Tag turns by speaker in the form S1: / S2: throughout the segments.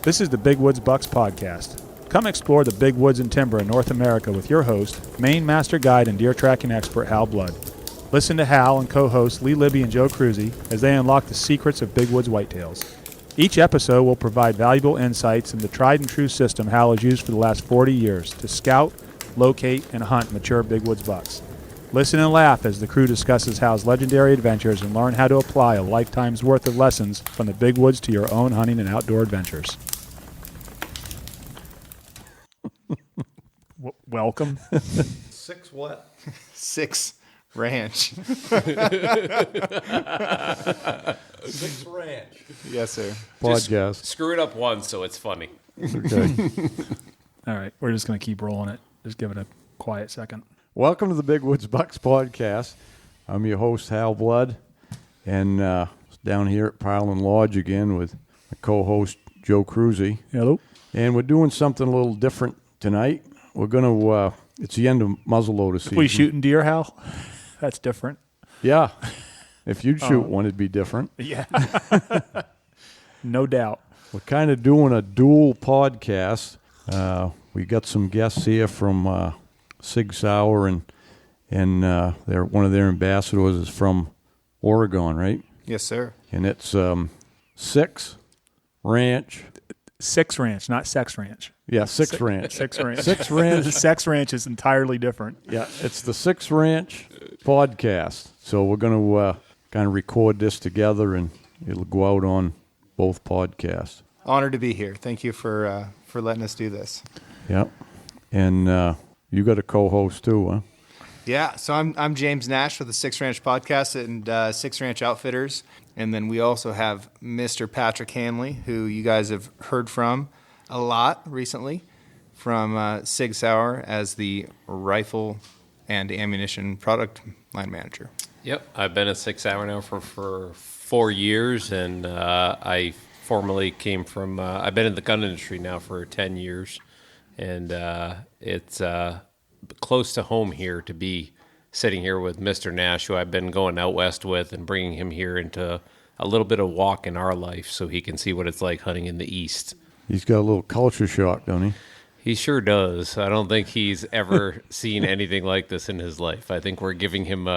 S1: This is the Big Woods Bucks podcast. Come explore the big woods and timber in North America with your host, Maine master guide and deer tracking expert Hal Blood. Listen to Hal and co-hosts Lee Libby and Joe Cruzy as they unlock the secrets of big woods whitetails. Each episode will provide valuable insights into the tried and true system Hal has used for the last 40 years to scout, locate, and hunt mature big woods bucks. Listen and laugh as the crew discusses Hal's legendary adventures and learn how to apply a lifetime's worth of lessons from the big woods to your own hunting and outdoor adventures. Welcome.
S2: Six what?
S3: Six ranch.
S2: Six ranch.
S3: Yes, sir.
S4: Podcast.
S5: Screw it up once so it's funny.
S4: Okay.
S1: All right, we're just going to keep rolling it. Just give it a quiet second.
S4: Welcome to the Big Woods Bucks podcast. I'm your host, Hal Blood, and down here at Pileland Lodge again with my co-host, Joe Cruzy.
S1: Hello.
S4: And we're doing something a little different tonight. We're going to, it's the end of muzzleloader season.
S1: If we shooting deer, Hal? That's different.
S4: Yeah. If you'd shoot one, it'd be different.
S1: Yeah. No doubt.
S4: We're kind of doing a dual podcast. We got some guests here from Sauer, and one of their ambassadors is from Oregon, right?
S3: Yes, sir.
S4: And it's Six Ranch.
S1: Six Ranch, not Sex Ranch.
S4: Yeah, Six Ranch.
S1: Six Ranch.
S4: Six Ranch.
S1: Sex Ranch is entirely different.
S4: Yeah, it's the Six Ranch podcast. So we're going to kind of record this together, and it'll go out on both podcasts.
S3: Honored to be here. Thank you for letting us do this.
S4: Yep. And you got a co-host too, huh?
S3: Yeah, so I'm James Nash with the Six Ranch Podcast and Six Ranch Outfitters. And then we also have Mr. Patrick Hanley, who you guys have heard from a lot recently, from Sig Sauer as the rifle and ammunition product line manager.
S5: Yep, I've been at 6 Hour now for 4 years, and I formerly came from, I've been in the gun industry now for 10 years, and it's close to home here to be sitting here with Mr. Nash, who I've been going out west with and bringing him here into a little bit of walk in our life so he can see what it's like hunting in the East.
S4: He's got a little culture shock, don't he?
S5: He sure does. I don't think he's ever seen anything like this in his life. I think we're giving him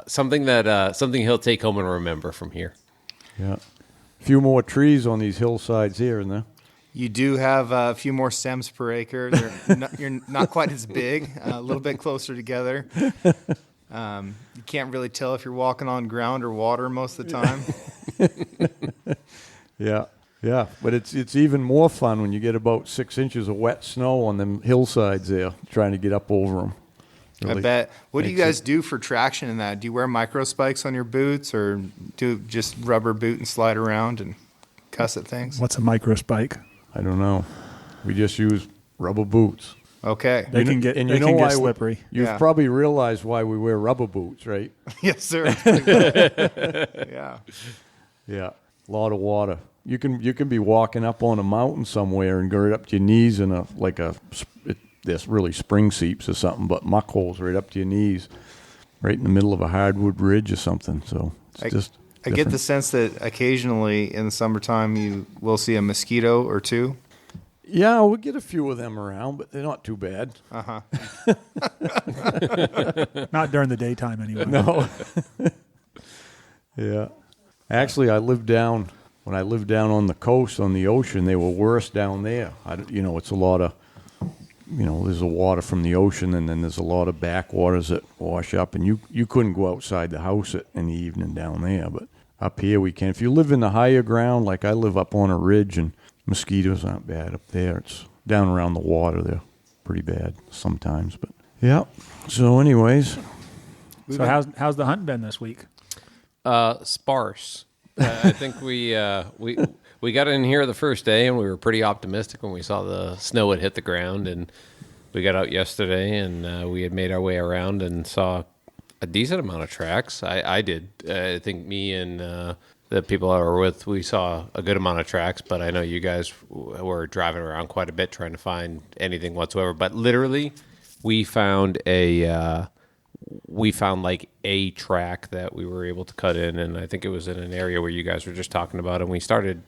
S5: something he'll take home and remember from here.
S4: Yeah. A few more trees on these hillsides here, isn't there?
S3: You do have a few more stems per acre. You're not quite as big, a little bit closer together. You can't really tell if you're walking on ground or water most of the time.
S4: Yeah, but it's even more fun when you get about 6 inches of wet snow on them hillsides there, trying to get up over them. Really
S3: I bet. What do you guys do for traction in that? Do you wear micro spikes on your boots, or do just rubber boot and slide around and cuss at things?
S1: What's a micro spike?
S4: I don't know. We just use rubber boots.
S3: Okay.
S1: They can get slippery.
S4: You've probably realized why we wear rubber boots, right?
S3: Yes, sir. Yeah.
S4: Yeah. A lot of water. You can be walking up on a mountain somewhere and go right up to your knees in there's really spring seeps or something, but muck holes right up to your knees, right in the middle of a hardwood ridge or something. So it's
S3: I get the sense that occasionally in the summertime you will see a mosquito or two.
S4: Yeah, we'll get a few of them around, but they're not too bad.
S3: Uh-huh.
S1: Not during the daytime anyway.
S4: No. Yeah. Actually, when I lived down on the coast, on the ocean, they were worse down there. It's a lot of, there's a water from the ocean, and then there's a lot of backwaters that wash up, and you couldn't go outside the house in the evening down there, but up here we can. If you live in the higher ground, like I live up on a ridge, and mosquitoes aren't bad up there. It's down around the water, they're pretty bad sometimes, but yeah. So anyways.
S1: So how's the hunt been this week?
S5: Sparse. I think we got in here the first day, and we were pretty optimistic when we saw the snow had hit the ground, and we got out yesterday, and we had made our way around and saw a decent amount of tracks. I did. I think me and the people I were with, we saw a good amount of tracks, but I know you guys were driving around quite a bit trying to find anything whatsoever. But literally, we found like a track that we were able to cut in, and I think it was in an area where you guys were just talking about, and we started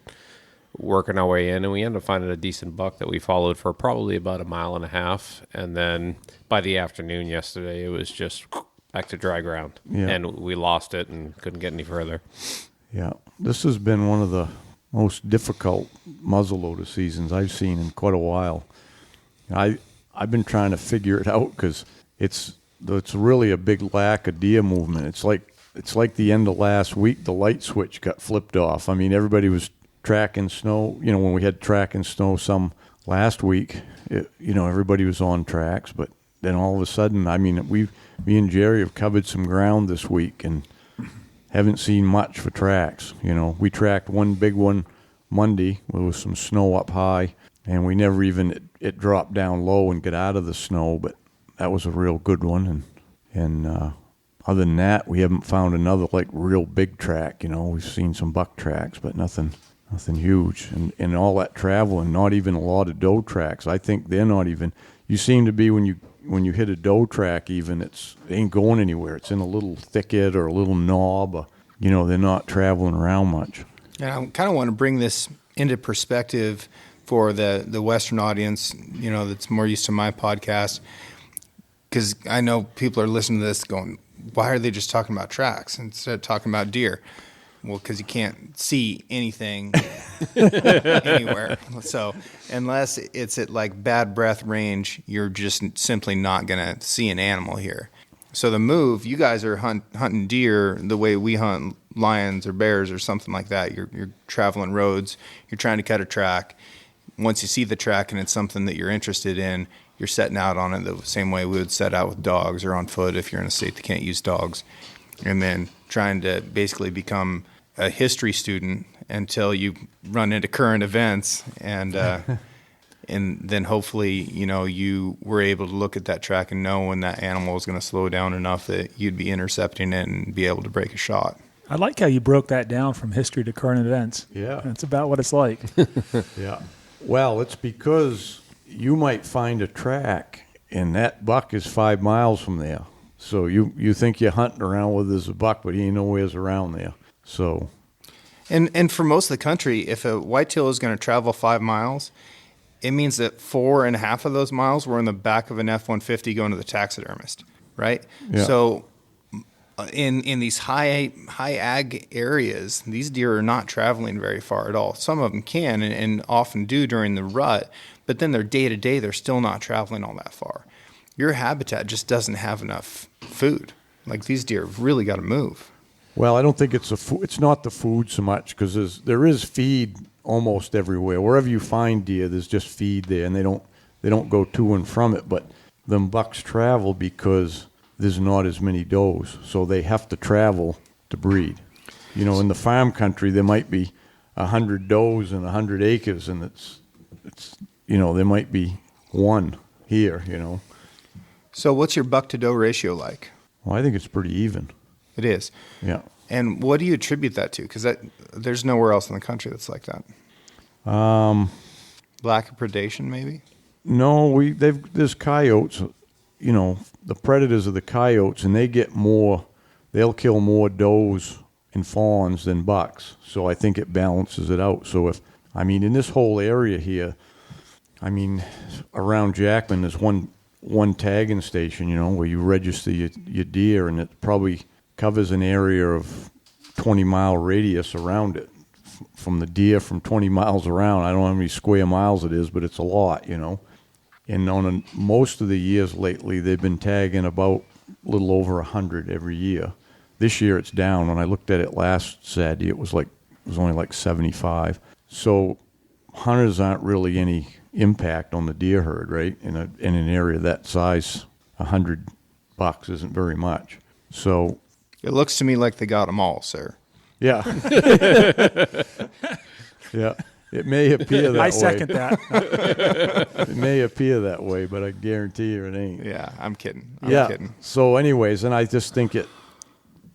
S5: working our way in, and we ended up finding a decent buck that we followed for probably about a mile and a half. And then by the afternoon yesterday, it was just back to dry ground.
S4: Yeah.
S5: And we lost it and couldn't get any further.
S4: Yeah, this has been one of the most difficult muzzleloader seasons I've seen in quite a while. I've been trying to figure it out because it's really a big lack of deer movement. It's like the end of last week, the light switch got flipped off. I mean, everybody was tracking snow. You know, when we had tracking snow some last week, everybody was on tracks. But then all of a sudden, I mean, me and Jerry have covered some ground this week and haven't seen much for tracks. You know, we tracked one big one Monday with some snow up high, and we never even, it dropped down low and got out of the snow, but that was a real good one. And other than that, we haven't found another like real big track. You know, we've seen some buck tracks, but nothing huge. And all that traveling, not even a lot of doe tracks. I think they're not even, you seem to be when you hit a doe track even, it ain't going anywhere. It's in a little thicket or a little knob. Or, they're not traveling around much.
S3: And I kind of want to bring this into perspective for the Western audience, that's more used to my podcast, because I know people are listening to this going, why are they just talking about tracks instead of talking about deer? Well, because you can't see anything anywhere. So unless it's at like bad breath range, you're just simply not going to see an animal here. So the move, you guys are hunting deer the way we hunt lions or bears or something like that. You're traveling roads. You're trying to cut a track. Once you see the track and it's something that you're interested in, you're setting out on it the same way we would set out with dogs or on foot if you're in a state that can't use dogs. And then trying to basically become a history student until you run into current events, and and then hopefully you were able to look at that track and know when that animal was going to slow down enough that you'd be intercepting it and be able to break a shot.
S1: I like how you broke that down from history to current events.
S4: Yeah.
S1: That's about what it's like.
S4: Yeah. Well, it's because you might find a track and that buck is 5 miles from there. So you think you're hunting around where there's a buck, but he ain't nowhere's around there. So,
S3: and for most of the country, if a whitetail is going to travel 5 miles, it means that 4.5 of those miles were in the back of an F-150 going to the taxidermist, right?
S4: Yeah.
S3: So, in these high ag areas, these deer are not traveling very far at all. Some of them can and often do during the rut, but then their day to day, they're still not traveling all that far. Your habitat just doesn't have enough food. Like, these deer have really got to move.
S4: well, I don't think it's not the food so much, because there is feed almost everywhere. Wherever you find deer, there's just feed there, and they don't go to and from it. But them bucks travel because there's not as many does, so they have to travel to breed. In the farm country, there might be 100 does and 100 acres, and it's there might be one here.
S3: So what's your buck to doe ratio like?
S4: Well, I think it's pretty even.
S3: It is.
S4: Yeah.
S3: And what do you attribute that to? Because there's nowhere else in the country that's like that. Lack of predation, maybe?
S4: No, there's coyotes. The predators are the coyotes, and they'll kill more does and fawns than bucks. So I think it balances it out. So in this whole area here, around Jackman, there's one tagging station, where you register your deer, and it probably covers an area of 20-mile radius around it. From the deer from 20 miles around, I don't know how many square miles it is, but it's a lot, And on most of the years lately, they've been tagging about a little over 100 every year. This year it's down. When I looked at it last Saturday, it was only like 75. So hunters aren't really any impact on the deer herd, right? In an area that size, 100 bucks isn't very much. So
S3: It looks to me like they got them all, sir.
S4: yeah, yeah. It may appear that way.
S1: I second that.
S4: It may appear that way, but I guarantee you it ain't.
S3: Yeah, I'm kidding. I'm kidding.
S4: So anyways, and I just think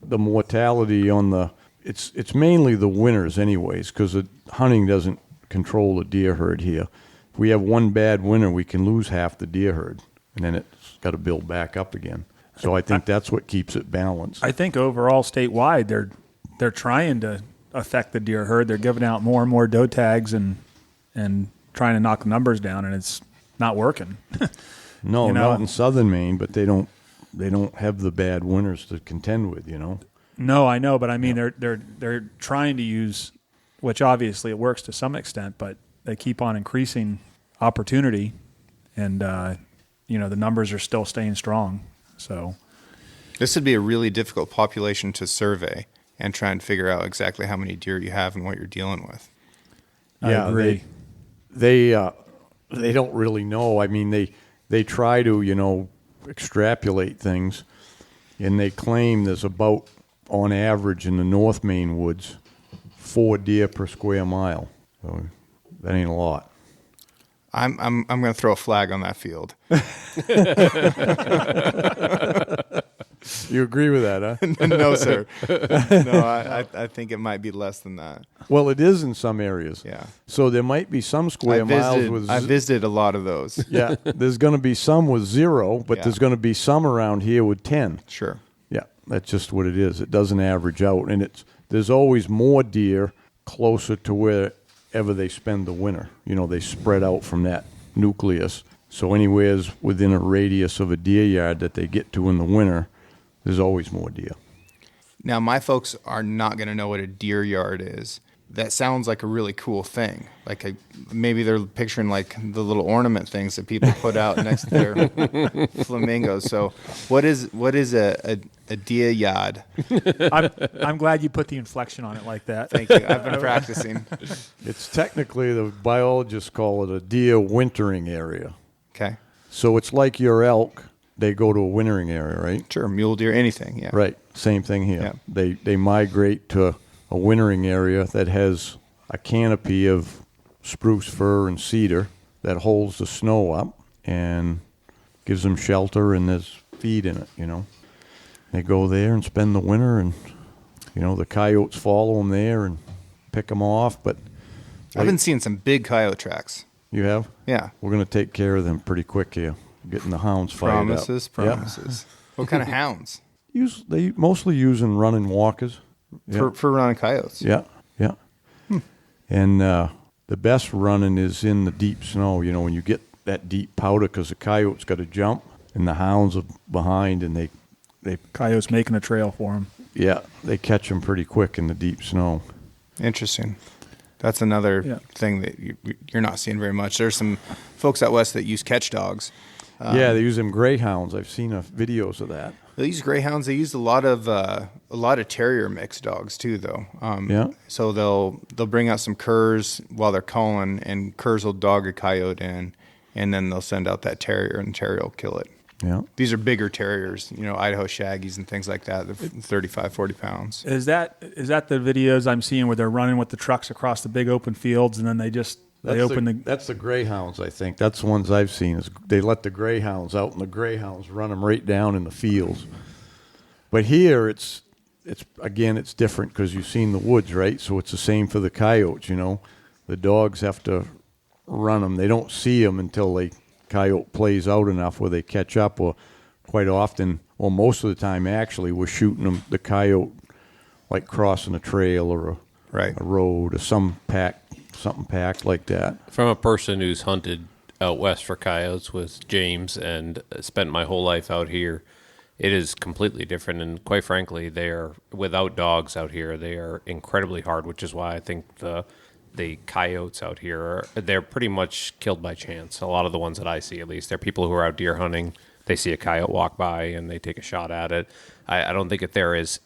S4: the mortality on it's mainly the winters anyways, because hunting doesn't control the deer herd here. If we have one bad winter, we can lose half the deer herd, and then it's got to build back up again. So I think that's what keeps it balanced.
S1: I think overall statewide, they're trying to affect the deer herd. They're giving out more and more doe tags and trying to knock the numbers down, and it's not working.
S4: No,
S1: You know?
S4: not in southern Maine, but they don't have the bad winters to contend with,
S1: No, I know, but I mean they're trying to use, which obviously it works to some extent, but they keep on increasing opportunity, and the numbers are still staying strong. So
S3: This would be a really difficult population to survey and try and figure out exactly how many deer you have and what you're dealing with.
S1: I agree.
S4: They don't really know. I mean, they try to, extrapolate things, and they claim there's about, on average in the North Maine woods, 4 deer per square mile. So that ain't a lot.
S3: I'm going to throw a flag on that field.
S4: You agree with that, huh?
S3: No, sir. No, I think it might be less than that.
S4: Well, it is in some areas.
S3: Yeah.
S4: So there might be some square miles with.
S3: I visited a lot of those.
S4: Yeah, there's going to be some with 0, but
S3: Yeah.
S4: there's going to be some around here with 10.
S3: Sure.
S4: Yeah, that's just what it is. It doesn't average out, and there's always more deer closer to wherever they spend the winter. They spread out from that nucleus. So anywhere's within a radius of a deer yard that they get to in the winter, there's always more deer.
S3: Now, my folks are not going to know what a deer yard is. That sounds like a really cool thing. Maybe they're picturing like the little ornament things that people put out next to their flamingos. So, what is a deer yard?
S1: I'm glad you put the inflection on it like that.
S3: Thank you. I've been practicing.
S4: It's technically, the biologists call it a deer wintering area.
S3: Okay.
S4: So it's like your elk. They go to a wintering area, right?
S3: Sure. Mule deer, anything. Yeah.
S4: Right. Same thing here.
S3: Yeah.
S4: They migrate to a wintering area that has a canopy of spruce fir and cedar that holds the snow up and gives them shelter, and there's feed in it, They go there and spend the winter, and, the coyotes follow them there and pick them off. But
S3: I've been seeing some big coyote tracks.
S4: you have?
S3: Yeah.
S4: We're going to take care of them pretty quick here, getting the hounds fired
S3: Promises.
S4: up. Yeah.
S3: Promises. What kind of hounds?
S4: They mostly use in running walkers. Yeah.
S3: For running coyotes.
S4: Yeah, yeah. And the best running is in the deep snow, when you get that deep powder, because the coyote's got to jump and the hounds are behind, and they
S1: Coyotes making a trail for them.
S4: yeah, they catch them pretty quick in the deep snow.
S3: Interesting. That's another thing that you're not seeing very much. There's some folks out west that use catch dogs.
S4: Yeah, they use them greyhounds. I've seen videos of that.
S3: They use greyhounds. They use a lot of terrier mixed dogs too, though.
S4: Yeah.
S3: So they'll bring out some curs while they're calling, and curs will dog a coyote in, and then they'll send out that terrier, and the terrier will kill it.
S4: Yeah.
S3: These are bigger terriers, Idaho Shaggies and things like that. They're 35, 40 pounds.
S1: Is that the videos I'm seeing where they're running with the trucks across the big open fields, and then they open the
S4: That's the greyhounds, I think. That's the ones I've seen. Is they let the greyhounds out, and the greyhounds run them right down in the fields. But here, it's different because you've seen the woods, right? So it's the same for the coyotes. The dogs have to run them. They don't see them until the coyote plays out enough where they catch up. Or quite often, or most of the time, actually, we're shooting the coyote like crossing a trail or a road or something packed like that.
S5: From a person who's hunted out west for coyotes with James and spent my whole life out here, it is completely different. And quite frankly, they are, without dogs out here, they are incredibly hard, which is why I think the coyotes out here, they're pretty much killed by chance. A lot of the ones that I see, at least, they're people who are out deer hunting. They see a coyote walk by and they take a shot at it. I don't think that they're as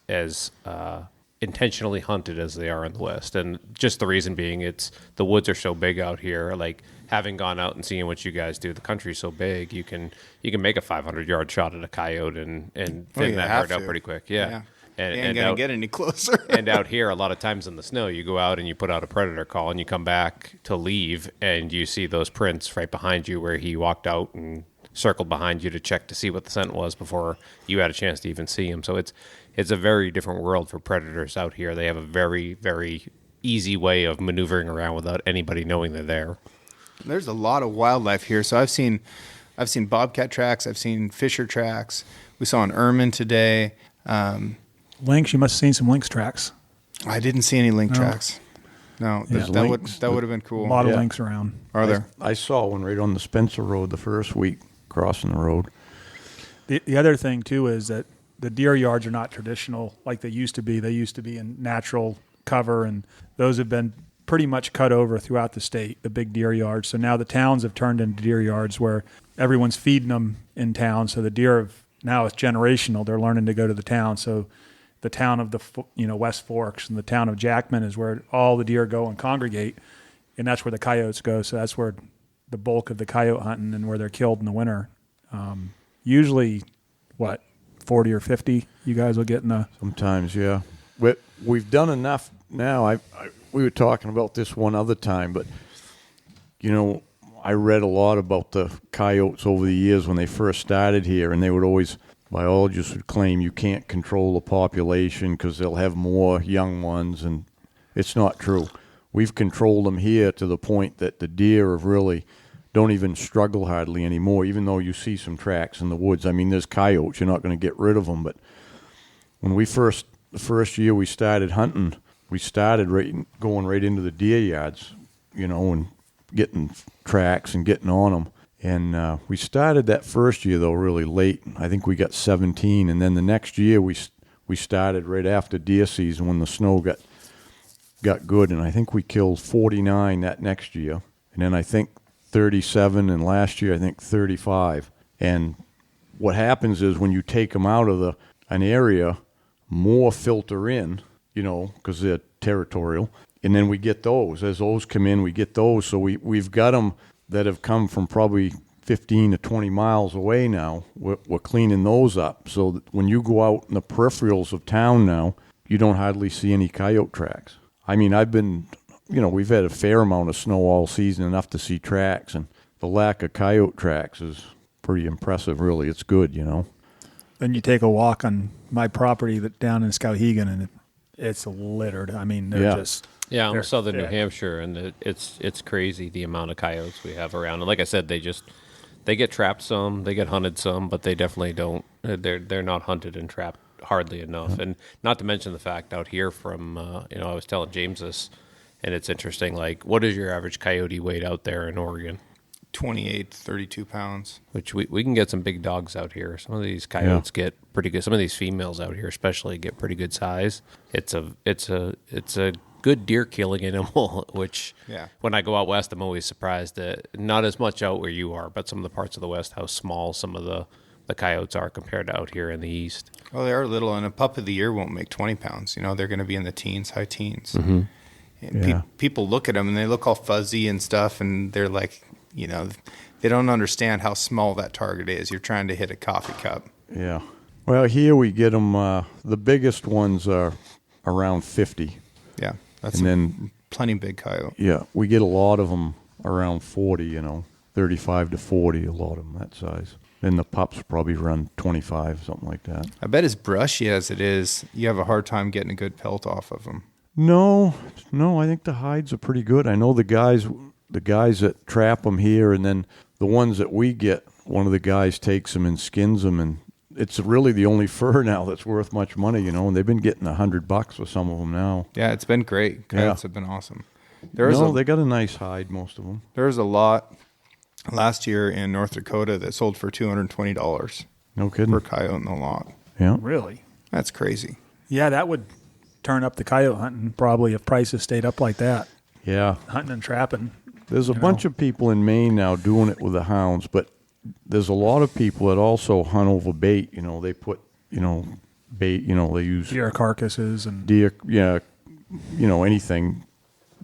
S5: intentionally hunted as they are in the West. And just the reason being, it's the woods are so big out here. Like, having gone out and seeing what you guys do, the country's so big, you can make a 500-yard shot at a coyote and thin that hard out pretty quick. Yeah.
S3: And ain't gonna get any closer.
S5: And out here, a lot of times in the snow, you go out and you put out a predator call, and you come back to leave, and you see those prints right behind you where he walked out and circled behind you to check to see what the scent was before you had a chance to even see him. So it's a very different world for predators out here. They have a very, very easy way of maneuvering around without anybody knowing they're there.
S3: There's a lot of wildlife here. So I've seen bobcat tracks. I've seen fisher tracks. We saw an ermine today.
S1: lynx. You must have seen some lynx tracks.
S3: I didn't see any link tracks. No,
S4: There's
S3: that
S4: links.
S3: would have been cool.
S1: A lot of
S4: Yeah.
S1: links around.
S3: Are there?
S4: I saw one right on the Spencer Road the first week crossing the road.
S1: The other thing, too, is that the deer yards are not traditional like they used to be. They used to be in natural cover, and those have been pretty much cut over throughout the state, the big deer yards. So now the towns have turned into deer yards where everyone's feeding them in town. So the deer have, now it's generational. They're learning to go to the town. So the town of the West Forks and the town of Jackman is where all the deer go and congregate, and that's where the coyotes go. So that's where the bulk of the coyote hunting and where they're killed in the winter. Usually, 40 or 50 you guys will get in the...
S4: Sometimes, yeah. We've done enough now. We were talking about this one other time, but, I read a lot about the coyotes over the years when they first started here, and they would always, biologists would claim you can't control the population because they'll have more young ones, and it's not true. We've controlled them here to the point that the deer have really don't even struggle hardly anymore, even though you see some tracks in the woods. I mean, there's coyotes. You're not going to get rid of them, but when the first year we started hunting, we started going right into the deer yards, and getting tracks and getting on them. And we started that first year, though, really late. I think we got 17. And then the next year we started right after deer season when the snow got good. And I think we killed 49 that next year. And then I think 37, and last year I think 35. And what happens is when you take them out of an area, more filter in, because they're territorial. And then we get those. As those come in, we get those. So we've got them that have come from probably 15 to 20 miles away now. We're cleaning those up. So that when you go out in the peripherals of town now, you don't hardly see any coyote tracks. I mean, we've had a fair amount of snow all season, enough to see tracks. And the lack of coyote tracks is pretty impressive, really. It's good,
S1: Then you take a walk on my property down in Skowhegan, and it's littered. I mean, they're just...
S5: Yeah, I'm
S1: they're-
S5: southern New
S1: yeah.
S5: Hampshire, and it's crazy the amount of coyotes we have around. And like I said, they get trapped some, they get hunted some, but they definitely don't. They're not hunted and trapped hardly enough. And not to mention the fact out here from I was telling James this, and it's interesting. Like, what is your average coyote weight out there in Oregon?
S3: 28 to 32 pounds.
S5: Which we can get some big dogs out here. Some of these coyotes get pretty good. Some of these females out here, especially, get pretty good size. It's a good deer killing animal. Which when I go out west, I'm always surprised that not as much out where you are, but some of the parts of the west, how small some of the coyotes are compared to out here in the east.
S3: Oh, they are little, and a pup of the year won't make 20 pounds. They're going to be in the teens, high teens. Mm-hmm. And people look at them and they look all fuzzy and stuff, and they're like, they don't understand how small that target is. You're trying to hit a coffee cup.
S4: Yeah. Well, here we get them, the biggest ones are around 50.
S3: Yeah, that's
S4: and then
S3: plenty big coyote.
S4: Yeah, we get a lot of them around 40, 35 to 40, a lot of them that size. Then the pups probably run 25, something like that.
S3: I bet as brushy as it is, you have a hard time getting a good pelt off of them.
S4: No, I think the hides are pretty good. I know the guys that trap them here, and then the ones that we get, one of the guys takes them and skins them, and it's really the only fur now that's worth much money, and they've been getting $100 for some of them now.
S3: Yeah, it's been great. Coyotes have been awesome.
S4: They got a nice hide, most of them.
S3: There's a lot last year in North Dakota that sold for $220.
S4: No kidding.
S3: Per coyote in the lot.
S4: Yeah.
S1: Really?
S3: That's crazy.
S1: Yeah, that would turn up the coyote hunting probably if prices stayed up like that.
S4: Yeah.
S1: Hunting and trapping.
S4: There's a bunch of people in Maine now doing it with the hounds, but there's a lot of people that also hunt over bait. They put, bait, they use
S1: Deer carcasses and...
S4: deer, anything,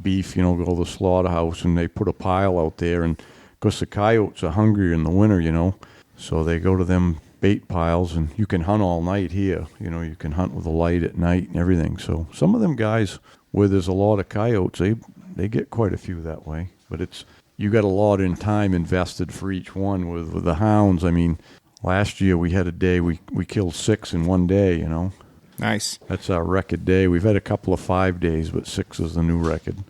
S4: beef, go to the slaughterhouse, and they put a pile out there, and because the coyotes are hungry in the winter, so they go to them bait piles, and you can hunt all night here. You can hunt with a light at night and everything. So some of them guys where there's a lot of coyotes, they get quite a few that way. But you got a lot in time invested for each one with the hounds. I mean, last year we had a day we killed 6 in one day.
S3: Nice.
S4: That's our record day. We've had a couple of 5 days, but 6 is the new record.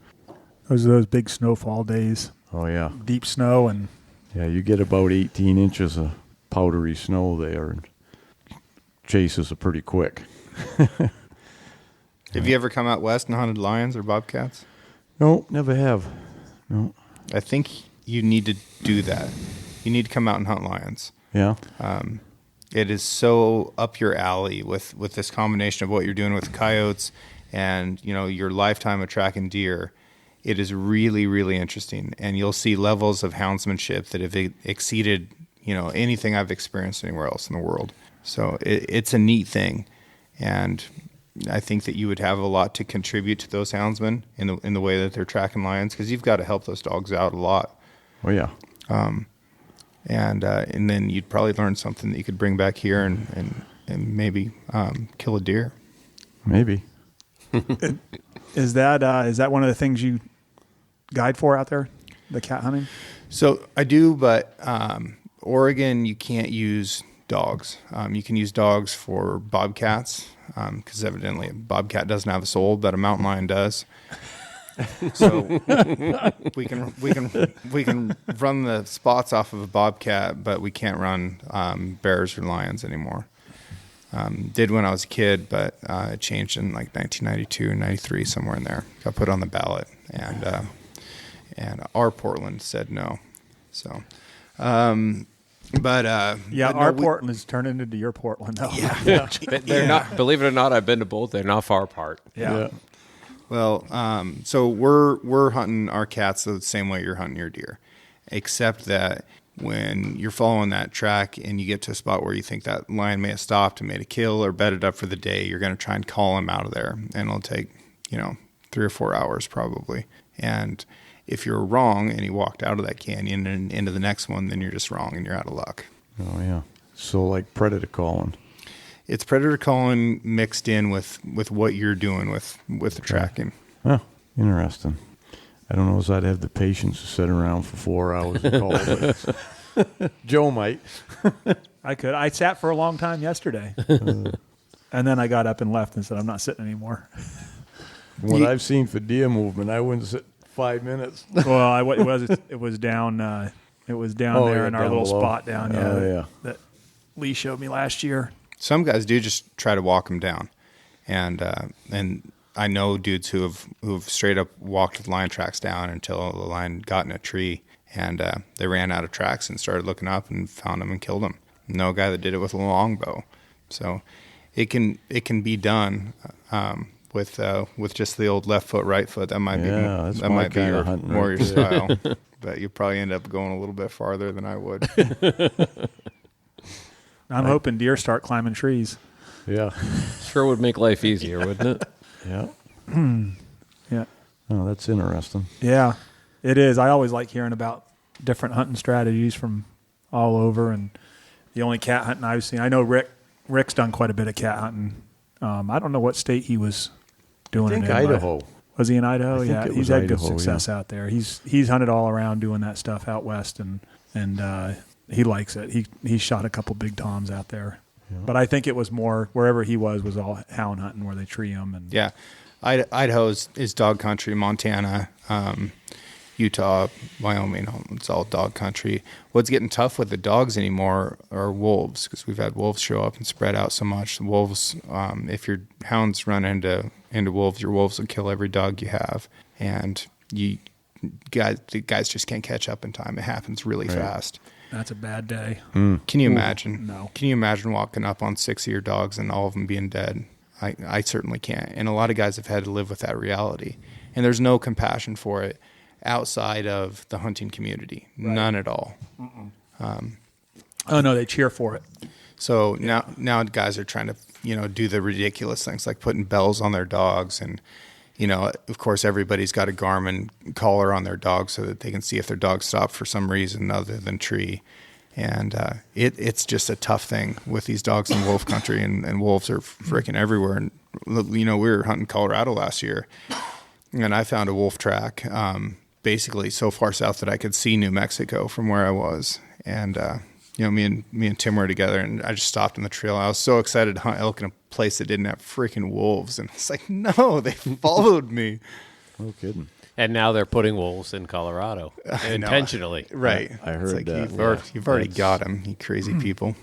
S1: Those big snowfall days.
S4: Oh yeah,
S1: Deep snow and...
S4: Yeah, you get about 18 inches of powdery snow there, and chases are pretty quick.
S3: Have you ever come out west and hunted lions or bobcats?
S4: No, never have. No.
S3: I think you need to do that. You need to come out and hunt lions.
S4: Yeah.
S3: It is so up your alley with this combination of what you're doing with coyotes and, you know, your lifetime of tracking deer. It is really, really interesting. And you'll see levels of houndsmanship that have exceeded, you know, anything I've experienced anywhere else in the world. So it's a neat thing. And I think that you would have a lot to contribute to those houndsmen in the way that they're tracking lions, because you've got to help those dogs out a lot.
S4: Oh, yeah.
S3: And then you'd probably learn something that you could bring back here and maybe kill a deer.
S4: Maybe.
S1: Is that one of the things you guide for out there, the cat hunting?
S3: So I do, but Oregon, you can't use dogs. You can use dogs for bobcats, because evidently a bobcat doesn't have a soul, but a mountain lion does. So we can run the spots off of a bobcat, but we can't run bears or lions anymore. Did when I was a kid, but it changed in like 1992 and 93, somewhere in there. Got put on the ballot, and our Portland said no. So, but
S1: our Portland is turning into your Portland, though.
S3: Yeah.
S5: They're not. Believe it or not, I've been to both. They're not far apart.
S1: Yeah.
S3: Well, so we're hunting our cats the same way you're hunting your deer, except that when you're following that track and you get to a spot where you think that lion may have stopped and made a kill or bedded up for the day, you're going to try and call him out of there, and it'll take 3 or 4 hours probably. And if you're wrong and he walked out of that canyon and into the next one, then you're just wrong and you're out of luck.
S4: Oh, yeah. So like predator calling.
S3: It's predator calling mixed in with what you're doing with the tracking.
S4: Oh, interesting. I don't know if I'd have the patience to sit around for 4 hours and call, but Joe might.
S1: I could. I sat for a long time yesterday. And then I got up and left and said, I'm not sitting anymore.
S4: What I've seen for deer movement, I wouldn't sit 5 minutes.
S1: Well, it was down there in our
S4: down
S1: little
S4: below.
S1: spot down
S4: Yeah.
S1: that Lee showed me last year.
S3: Some guys do just try to walk them down, and I know dudes who've straight up walked the lion tracks down until the lion got in a tree, and they ran out of tracks and started looking up and found them and killed them. No guy that did it with a longbow, so it can be done with just the old left foot, right foot. That might be more your style, but you probably end up going a little bit farther than I would.
S1: I'm hoping deer start climbing trees.
S4: Yeah.
S5: Sure would make life easier, wouldn't it?
S4: Yeah.
S1: Yeah.
S4: Oh, that's interesting.
S1: Yeah, it is. I always like hearing about different hunting strategies from all over. And the only cat hunting I've seen, I know Rick's done quite a bit of cat hunting. I don't know what state he was doing
S4: I think
S1: it in.
S4: Idaho.
S1: Was he in Idaho?
S4: I think
S1: Yeah,
S4: it
S1: he's
S4: was
S1: had good
S4: Idaho,
S1: success out there. He's hunted all around doing that stuff out west, and he likes it. He shot a couple big toms out there. Yeah. But I think it was more wherever he was all hound hunting where they tree them. And
S3: yeah, Idaho is dog country. Montana, Utah, Wyoming, it's all dog country. What's getting tough with the dogs anymore are wolves, because we've had wolves show up and spread out so much. Wolves, if your hounds run into wolves, your wolves will kill every dog you have, and the guys just can't catch up in time. It happens really fast.
S1: That's a bad day.
S3: Can you imagine?
S1: No.
S3: Can you imagine walking up on 6 of your dogs and all of them being dead? I certainly can't. And a lot of guys have had to live with that reality. And there's no compassion for it outside of the hunting community. Right. None at all.
S1: Oh, no, they cheer for it.
S3: So now guys are trying to, do the ridiculous things like putting bells on their dogs. And, of course, everybody's got a Garmin collar on their dog so that they can see if their dog stopped for some reason other than tree. And it's just a tough thing with these dogs in wolf country, and wolves are freaking everywhere. And, we were hunting Colorado last year, and I found a wolf track basically so far south that I could see New Mexico from where I was. And, me and Tim were together, and I just stopped on the trail. I was so excited to hunt elk in a place that didn't have freaking wolves. And it's like, no, they followed me.
S4: No kidding.
S5: And now they're putting wolves in Colorado intentionally.
S3: Right.
S4: I heard that.
S3: You've already got them, you crazy people.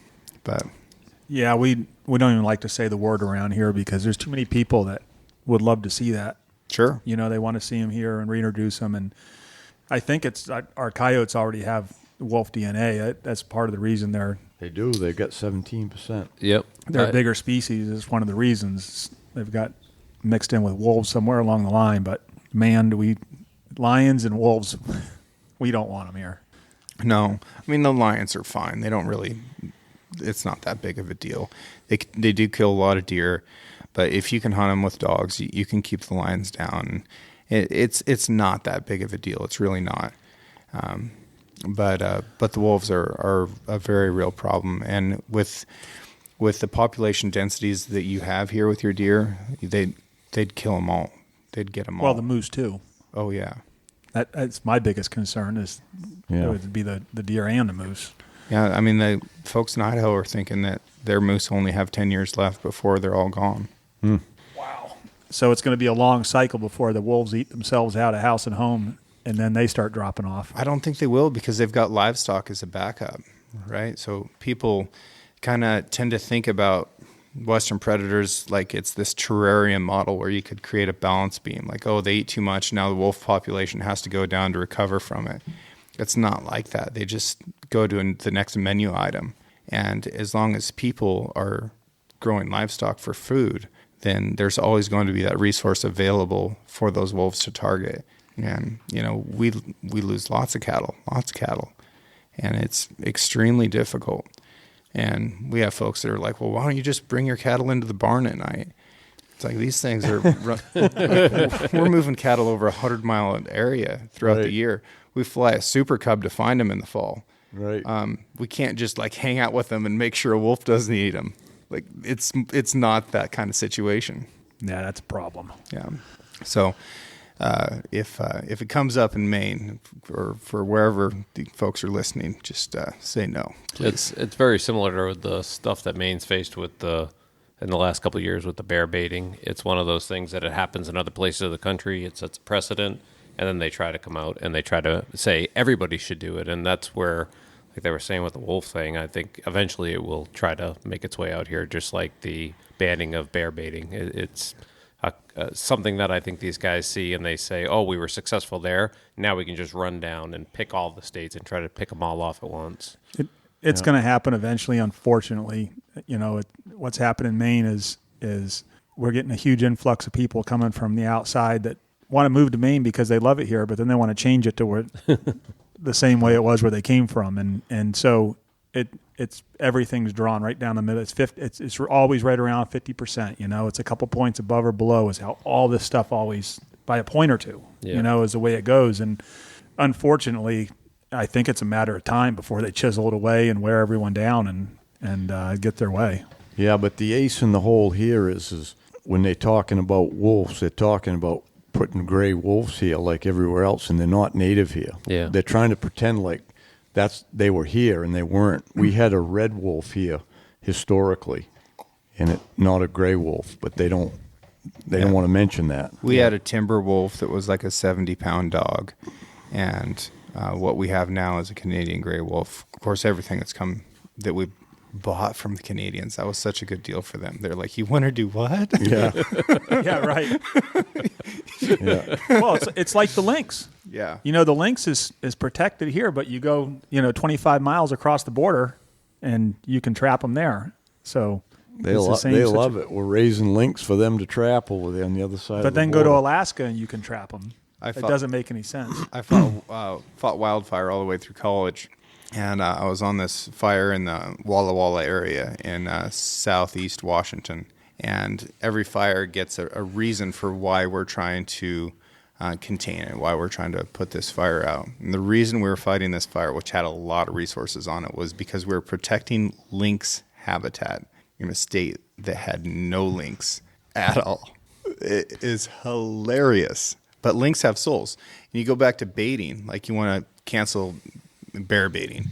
S3: But
S1: yeah, we don't even like to say the word around here because there's too many people that would love to see that.
S3: Sure.
S1: You know, they want to see him here and reintroduce him. And I think it's our coyotes already have wolf DNA. That's part of the reason
S4: They do. They've got 17%.
S5: Yep.
S1: they're a bigger species. Is one of the reasons they've got mixed in with wolves somewhere along the line. But man, lions and wolves, we don't want them here.
S3: No, I mean the lions are fine. They don't really. It's not that big of a deal. They do kill a lot of deer, but if you can hunt them with dogs, you can keep the lions down. It's not that big of a deal. It's really not. But the wolves are a very real problem, and with the population densities that you have here with your deer, they'd kill them all. They'd get them all.
S1: Well, the moose too.
S3: Oh yeah.
S1: That's my biggest concern is it would be the deer and the moose.
S3: Yeah, I mean, the folks in Idaho are thinking that their moose only have 10 years left before they're all gone.
S1: Wow. So it's going to be a long cycle before the wolves eat themselves out of house and home, and then they start dropping off.
S3: I don't think they will because they've got livestock as a backup, right? So people kind of tend to think about Western predators like it's this terrarium model where you could create a balance beam. Like, oh, they eat too much, now the wolf population has to go down to recover from it. It's not like that. They just go to the next menu item. And as long as people are growing livestock for food, then there's always going to be that resource available for those wolves to target. And, you know, we lose lots of cattle. And it's extremely difficult. And we have folks that are like, well, why don't you just bring your cattle into the barn at night? It's like these things are, we're moving cattle over 100-mile area throughout the year. We fly a super cub to find them in the fall.
S4: Right.
S3: We can't just like hang out with them and make sure a wolf doesn't eat them. Like it's not that kind of situation.
S1: Yeah, that's a problem.
S3: Yeah. So if it comes up in Maine or for wherever the folks are listening, just say no.
S5: It's very similar to the stuff that Maine's faced with in the last couple of years with the bear baiting. It's one of those things that it happens in other places of the country. It sets a precedent, and then they try to come out and they try to say everybody should do it. And that's where, like they were saying with the wolf thing, I think eventually it will try to make its way out here, just like the banning of bear baiting. It's something that I think these guys see and they say, oh, we were successful there. Now we can just run down and pick all the states and try to pick them all off at once.
S1: It's going to happen eventually, unfortunately. You know, what's happened in Maine is we're getting a huge influx of people coming from the outside that want to move to Maine because they love it here, but then they want to change it to where the same way it was where they came from, and so it's everything's drawn right down the middle. It's always right around 50%. You know, it's a couple points above or below is how all this stuff always by a point or two.
S5: Yeah.
S1: You know, is the way it goes, and unfortunately, I think it's a matter of time before they chisel it away and wear everyone down and get their way.
S4: Yeah, but the ace in the hole here is when they're talking about wolves, they're talking about putting gray wolves here like everywhere else, and they're not native here.
S5: Yeah.
S4: They're trying to pretend like they were here, and they weren't. We had a red wolf here historically, and not a gray wolf, but they don't want to mention that.
S3: We had a timber wolf that was like a 70-pound dog, and what we have now is a Canadian gray wolf. Of course, everything that we bought from the Canadians, that was such a good deal for them. They're like, you want to do what?
S4: Yeah.
S1: Yeah, right.
S4: Yeah.
S1: Well, it's like the lynx.
S3: Yeah.
S1: You know, the lynx is protected here, but you go 25 miles across the border, and you can trap them there. So
S4: They love it. We're raising lynx for them to trap over there on the other side.
S1: But
S4: of the
S1: then go to
S4: border.
S1: Alaska and you can trap them. It doesn't make any sense.
S3: I fought wildfire all the way through college, and I was on this fire in the Walla Walla area in southeast Washington. And every fire gets a reason for why we're trying to contain it, why we're trying to put this fire out. And the reason we were fighting this fire, which had a lot of resources on it, was because we were protecting lynx habitat in a state that had no lynx at all. It is hilarious. But lynx have souls. And you go back to baiting, like you want to cancel bear baiting.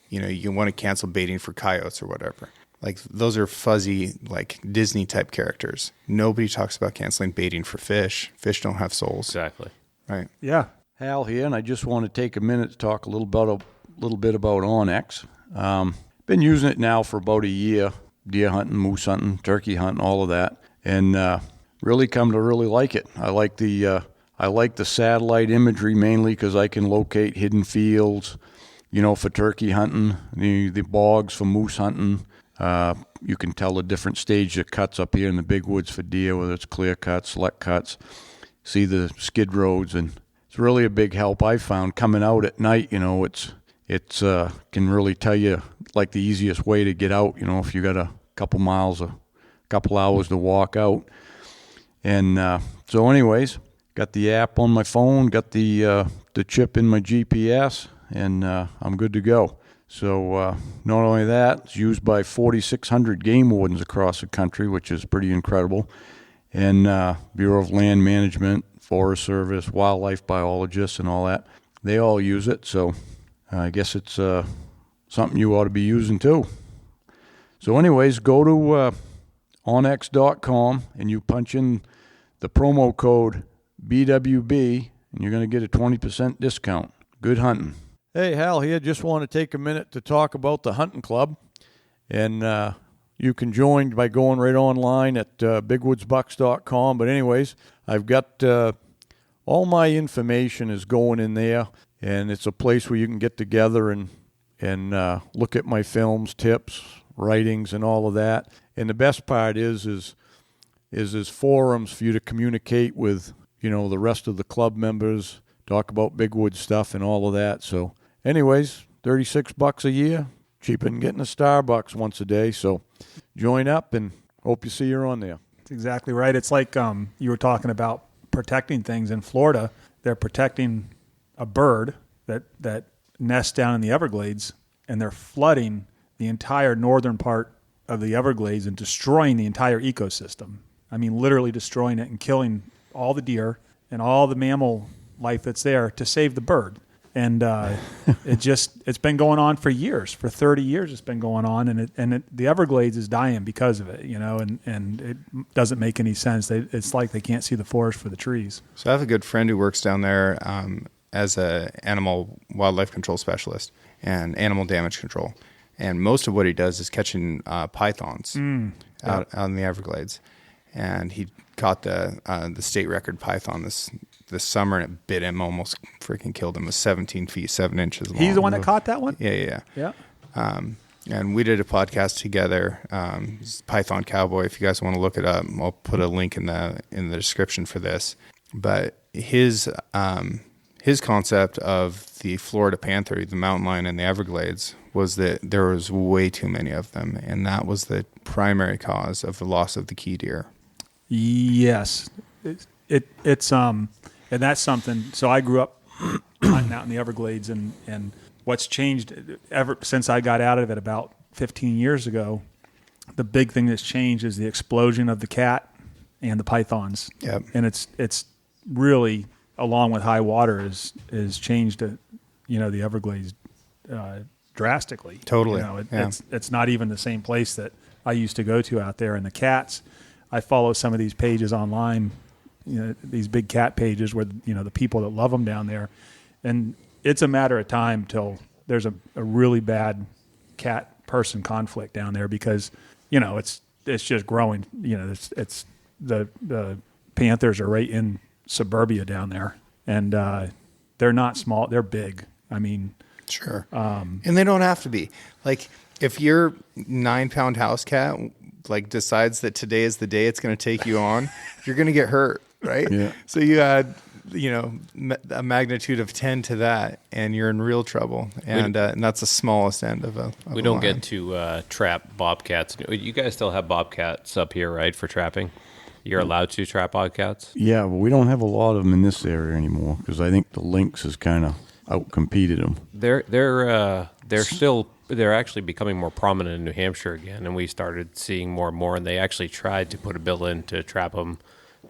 S3: You want to cancel baiting for coyotes or whatever. Like those are fuzzy, like Disney type characters. Nobody talks about canceling baiting for fish. Fish don't have souls.
S5: Exactly.
S3: Right.
S1: Yeah.
S4: Hal here, and I just want to take a minute to talk a little bit about Onyx. Been using it now for about a year, deer hunting, moose hunting, turkey hunting, all of that. And really come to really like it. I like the satellite imagery mainly because I can locate hidden fields, for turkey hunting, the bogs for moose hunting. You can tell the different stage of cuts up here in the big woods for deer, whether it's clear cuts, select cuts, see the skid roads, and it's really a big help I found coming out at night. It's can really tell you like the easiest way to get out, if you got a couple miles, a couple hours to walk out. And so anyways, got the app on my phone, got the chip in my GPS, and I'm good to go. So not only that, it's used by 4,600 game wardens across the country, which is pretty incredible, and Bureau of Land Management, Forest Service, wildlife biologists, and all that. They all use it, so I guess it's something you ought to be using too. So anyways, go to Onyx.com and you punch in the promo code BWB, and you're going to get a 20% discount. Good hunting. Hey, Hal here. Just want to take a minute to talk about the hunting club. And you can join by going right online at bigwoodsbucks.com. But anyways, I've got all my information is going in there, and it's a place where you can get together and look at my films, tips, writings, and all of that. And the best part is there's forums for you to communicate with, the rest of the club members, talk about big wood stuff and all of that. So anyways, $36 a year, cheaper than getting a Starbucks once a day. So join up and hope you see you on there.
S1: That's exactly right. It's like you were talking about protecting things in Florida. They're protecting a bird that nests down in the Everglades, and they're flooding the entire northern part of the Everglades and destroying the entire ecosystem. I mean, literally destroying it and killing all the deer and all the mammal life that's there to save the bird. And it's been going on for years. For 30 years it's been going on, and the Everglades is dying because of it, and it doesn't make any sense. It's like they can't see the forest for the trees.
S3: So I have a good friend who works down there as a animal wildlife control specialist and animal damage control. And most of what he does is catching pythons out in the Everglades. And he caught the state record python this summer, and it bit him, almost freaking killed him. It was 17 feet, 7 inches long.
S1: He's the one that caught that one?
S3: Yeah. And we did a podcast together, Python Cowboy. If you guys want to look it up, I'll put a link in the description for this. But his concept of the Florida panther, the mountain lion in the Everglades, was that there was way too many of them, and that was the primary cause of the loss of the key deer.
S1: Yes, it's and that's something. So I grew up hunting out in the Everglades, and what's changed ever since I got out of it about 15 years ago, the big thing that's changed is the explosion of the cat and the pythons.
S3: Yep.
S1: And it's really, along with high water, is changed the Everglades drastically.
S3: Totally.
S1: It's not even the same place that I used to go to out there. And the cats, I follow some of these pages online, these big cat pages where, the people that love them down there. And it's a matter of time till there's a really bad cat person conflict down there because, it's just growing. It's the panthers are right in suburbia down there, and they're not small. They're big. I mean,
S3: sure. And they don't have to be. Like, if your 9-pound house cat decides that today is the day it's going to take you on, you're going to get hurt, right?
S4: Yeah.
S3: So you add, a magnitude of 10 to that, and you're in real trouble. And that's the smallest end of a.
S5: We don't get to trap bobcats. You guys still have bobcats up here, right, for trapping? You're allowed to trap bobcats?
S4: Yeah, but we don't have a lot of them in this area anymore because I think the lynx has kind of outcompeted them.
S5: They're actually becoming more prominent in New Hampshire again, and we started seeing more and more. And they actually tried to put a bill in to trap them,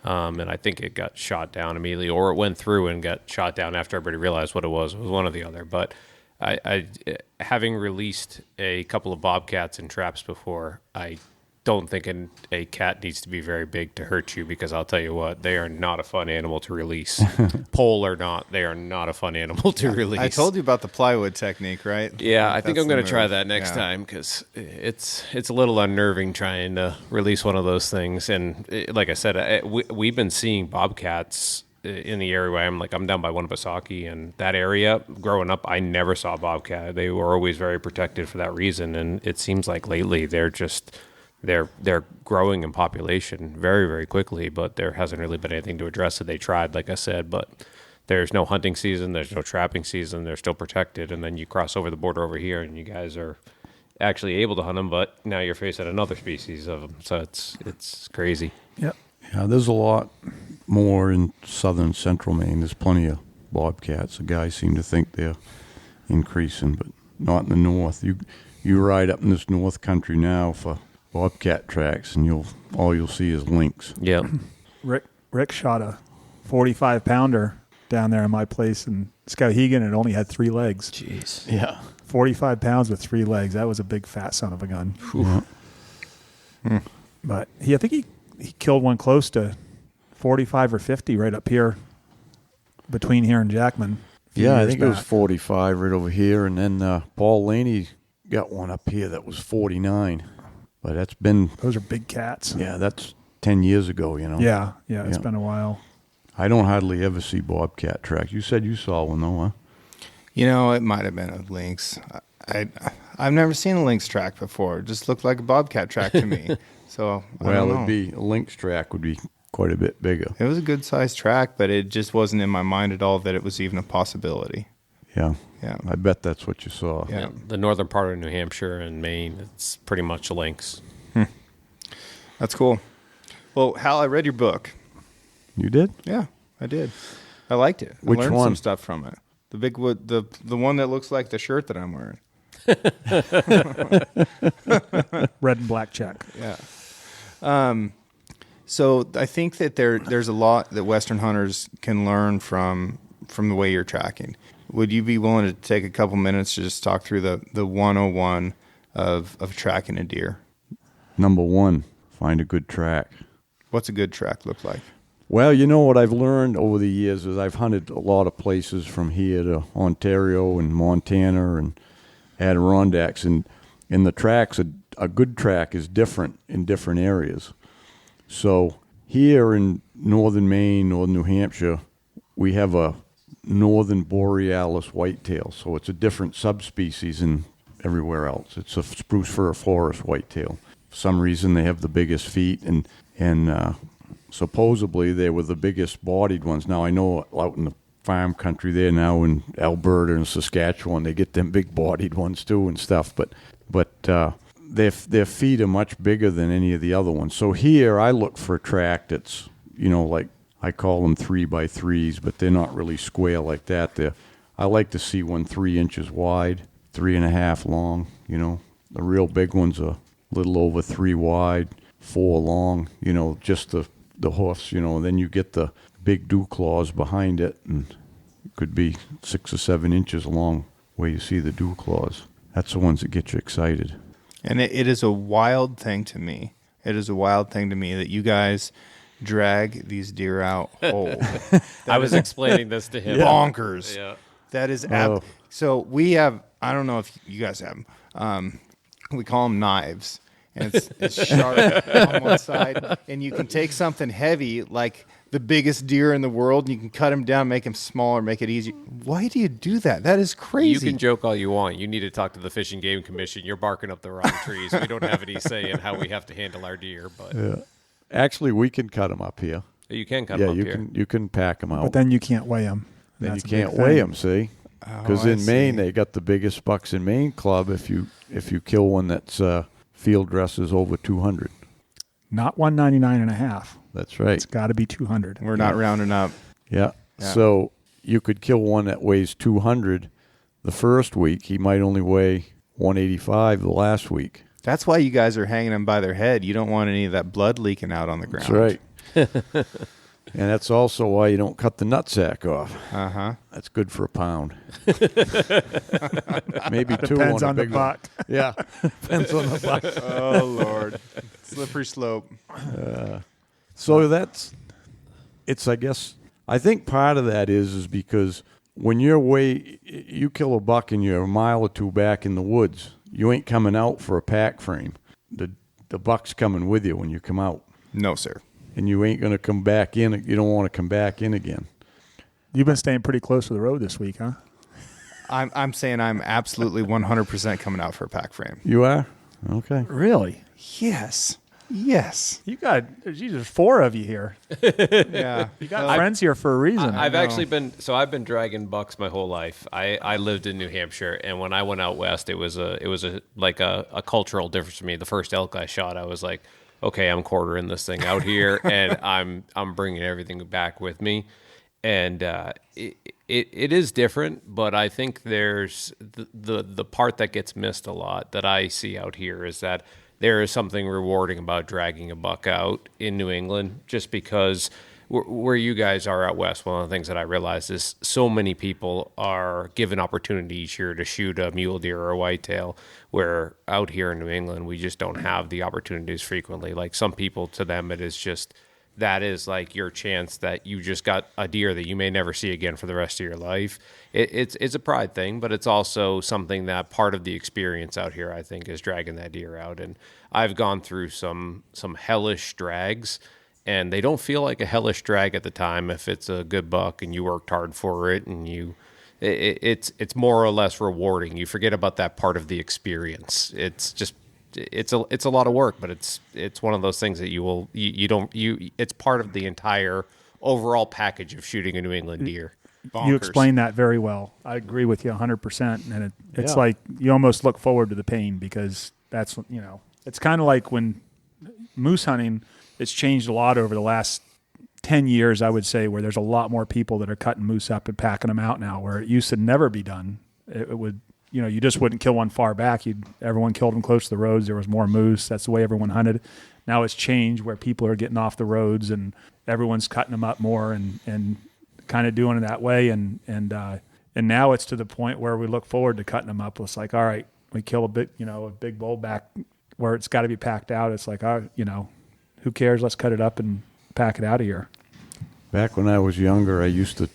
S5: and I think it got shot down immediately, or it went through and got shot down after everybody realized what it was. It was one or the other. But I having released a couple of bobcats in traps before, I don't think a cat needs to be very big to hurt you, because I'll tell you what, they are not a fun animal to release. Pole or not, they are not a fun animal to release.
S3: I told you about the plywood technique, right?
S5: Yeah, I think
S3: That's
S5: I'm going
S3: the
S5: to try
S3: move.
S5: that next
S3: Yeah.
S5: time, because it's a little unnerving trying to release one of those things. And like I said, we've been seeing bobcats in the area where I'm down by Winnipesaukee, and that area, growing up, I never saw bobcat. They were always very protected for that reason. And it seems like lately they're growing in population very, very quickly, but there hasn't really been anything to address it. They tried, like I said, but there's no hunting season, there's no trapping season, they're still protected, and then you cross over the border over here, and you guys are actually able to hunt them, but now you're facing another species of them, so it's crazy.
S1: Yep.
S4: Yeah, there's a lot more in southern central Maine. There's plenty of bobcats. The guys seem to think they're increasing, but not in the north. You ride up in this north country now for bobcat tracks, and all you'll see is lynx.
S5: Yeah.
S1: Rick shot a 45-pounder down there in my place in Skowhegan, and it only had 3 legs.
S5: Jeez.
S4: Yeah.
S1: 45 pounds with 3 legs. That was a big fat son of a gun.
S4: Yeah.
S1: But I think he killed one close to 45 or 50 right up here between here and Jackman.
S4: Yeah, I think it was 45 right over here, and then Paul Laney got one up here that was 49. But that's been,
S1: Those are big cats.
S4: yeah, that's 10 years ago, you know.
S1: Yeah, it's
S4: Yeah.
S1: been a while.
S4: I don't hardly ever see bobcat tracks. You said you saw one, though, huh?
S3: You know, it might have been a lynx. I've never seen a lynx track before. It just looked like a bobcat track to me. So I
S4: Well,
S3: don't know.
S4: it'd be a lynx track would be quite a bit bigger.
S3: It was a good sized track, but it just wasn't in my mind at all that it was even a possibility.
S4: Yeah.
S3: Yeah.
S4: I bet that's what you saw.
S3: Yeah.
S5: The northern part of New Hampshire and Maine, it's pretty much lynx.
S3: That's cool. Well, Hal, I read your book.
S4: You did?
S3: Yeah, I did. I liked it.
S4: Which
S3: I learned
S4: one?
S3: some stuff from it. The big wood, the one that looks like the shirt that I'm wearing.
S1: Red and black check.
S3: Yeah. So I think that there's a lot that Western hunters can learn from the way you're tracking. Would you be willing to take a couple minutes to just talk through the 101 of tracking a deer?
S4: Number 1, find a good track.
S3: What's a good track look like?
S4: Well, you know what I've learned over the years is I've hunted a lot of places from here to Ontario and Montana and Adirondacks, and in the tracks, a good track is different in different areas. So here in northern Maine, northern New Hampshire, we have a northern borealis whitetail, so it's a different subspecies than everywhere else. It's a spruce fir forest whitetail. For some reason, they have the biggest feet, and supposedly they were the biggest bodied ones. Now, I know out in the farm country there now in Alberta and Saskatchewan, they get them big bodied ones too and stuff, but their feet are much bigger than any of the other ones. So here I look for a track that's, like I call them 3x3s, but they're not really square like that. I like to see one 3 inches wide, 3.5 long. The real big ones are a little over 3 wide, 4 long. Just the hoofs. Then you get the big dew claws behind it, and it could be 6 or 7 inches long where you see the dew claws. That's the ones that get you excited.
S3: And it is a wild thing to me. It is a wild thing to me that you guys drag these deer out whole.
S5: I was explaining this to him.
S3: Bonkers.
S5: Yeah.
S3: That is
S4: Oh.
S3: So we have, I don't know if you guys have them. We call them knives. And it's sharp on one side. And you can take something heavy like the biggest deer in the world, and you can cut him down, make him smaller, make it easier. Why do you do that? That is crazy.
S5: You can joke all you want. You need to talk to the Fish and Game Commission. You're barking up the wrong trees. We don't have any say in how we have to handle our deer, but
S4: Actually, we can cut them up here.
S5: you can cut
S4: Yeah,
S5: them up
S4: you
S5: here.
S4: can pack them out.
S1: But then you can't weigh them.
S4: Then you can't weigh them, see? Because
S3: I
S4: in Maine,
S3: see.
S4: they got the biggest bucks in Maine club if you kill one that's field dress is over 200.
S1: Not 199 and a half.
S4: That's right.
S1: It's got to be 200.
S3: We're not rounding up.
S4: Yeah.
S3: Yeah.
S4: So you could kill one that weighs 200 the first week. He might only weigh 185 the last week.
S3: That's why you guys are hanging them by their head. You don't want any of that blood leaking out on the ground.
S4: That's right. And that's also why you don't cut the nutsack off.
S3: Uh-huh.
S4: That's good for a pound. Maybe two
S1: Depends
S4: on,
S1: on
S4: a
S1: the
S4: big one.
S1: buck.
S4: Yeah, depends on the buck.
S3: Oh, Lord. Slippery slope.
S4: So I guess, I think part of that is because when you kill a buck and you're a mile or two back in the woods, you ain't coming out for a pack frame. The buck's coming with you when you come out.
S3: No, sir.
S4: And you ain't going to come back in. You don't want to come back in again.
S1: You've been staying pretty close to the road this week, huh?
S3: I'm saying I'm absolutely 100% coming out for a pack frame.
S4: You are? Okay.
S1: Really?
S3: Yes. Yes.
S1: There's 4 of you here.
S3: Yeah.
S1: You got friends here for a reason.
S5: I've actually been dragging bucks my whole life. I lived in New Hampshire, and when I went out west, it was a cultural difference for me. The first elk I shot, I was like, okay, I'm quartering this thing out here, and I'm bringing everything back with me. And it is different, but I think there's the part that gets missed a lot that I see out here is that there is something rewarding about dragging a buck out in New England, just because where you guys are out west, one of the things that I realize is so many people are given opportunity each year to shoot a mule deer or a whitetail, where out here in New England, we just don't have the opportunities frequently. Like some people, to them, it is just, that is like your chance that you just got a deer that you may never see again for the rest of your life. It's a pride thing, but it's also something that part of the experience out here, I think, is dragging that deer out. And I've gone through some hellish drags, and they don't feel like a hellish drag at the time if it's a good buck and you worked hard for it, and it's more or less rewarding. You forget about that part of the experience. It's a lot of work, but it's one of those things that it's part of the entire overall package of shooting a New England deer.
S3: Bonkers.
S1: You explained that very well. I agree with you 100%. And it's
S4: Yeah.
S1: like you almost look forward to the pain, because that's, it's kind of like when moose hunting, it's changed a lot over the last 10 years, I would say, where there's a lot more people that are cutting moose up and packing them out now, where it used to never be done. It would, you just wouldn't kill one far back. Everyone killed them close to the roads. There was more moose. That's the way everyone hunted. Now it's changed where people are getting off the roads and everyone's cutting them up more and kind of doing it that way. And now it's to the point where we look forward to cutting them up. It's like, all right, we kill a big bull back where it's got to be packed out. It's like, who cares? Let's cut it up and pack it out of here.
S4: Back when I was younger, I used to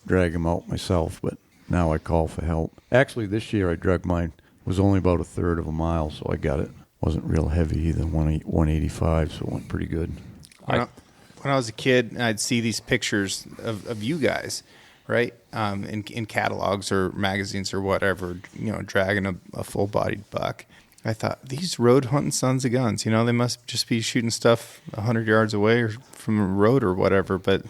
S4: drag them out myself, but now I call for help. Actually, this year I dragged mine. It was only about a third of a mile, so I got it. Wasn't real heavy either, 185, so it went pretty good.
S3: When I was a kid, I'd see these pictures of you guys, right, in catalogs or magazines or whatever, dragging a full-bodied buck. I thought, these road hunting sons of guns, they must just be shooting stuff 100 yards away or from a road or whatever. But,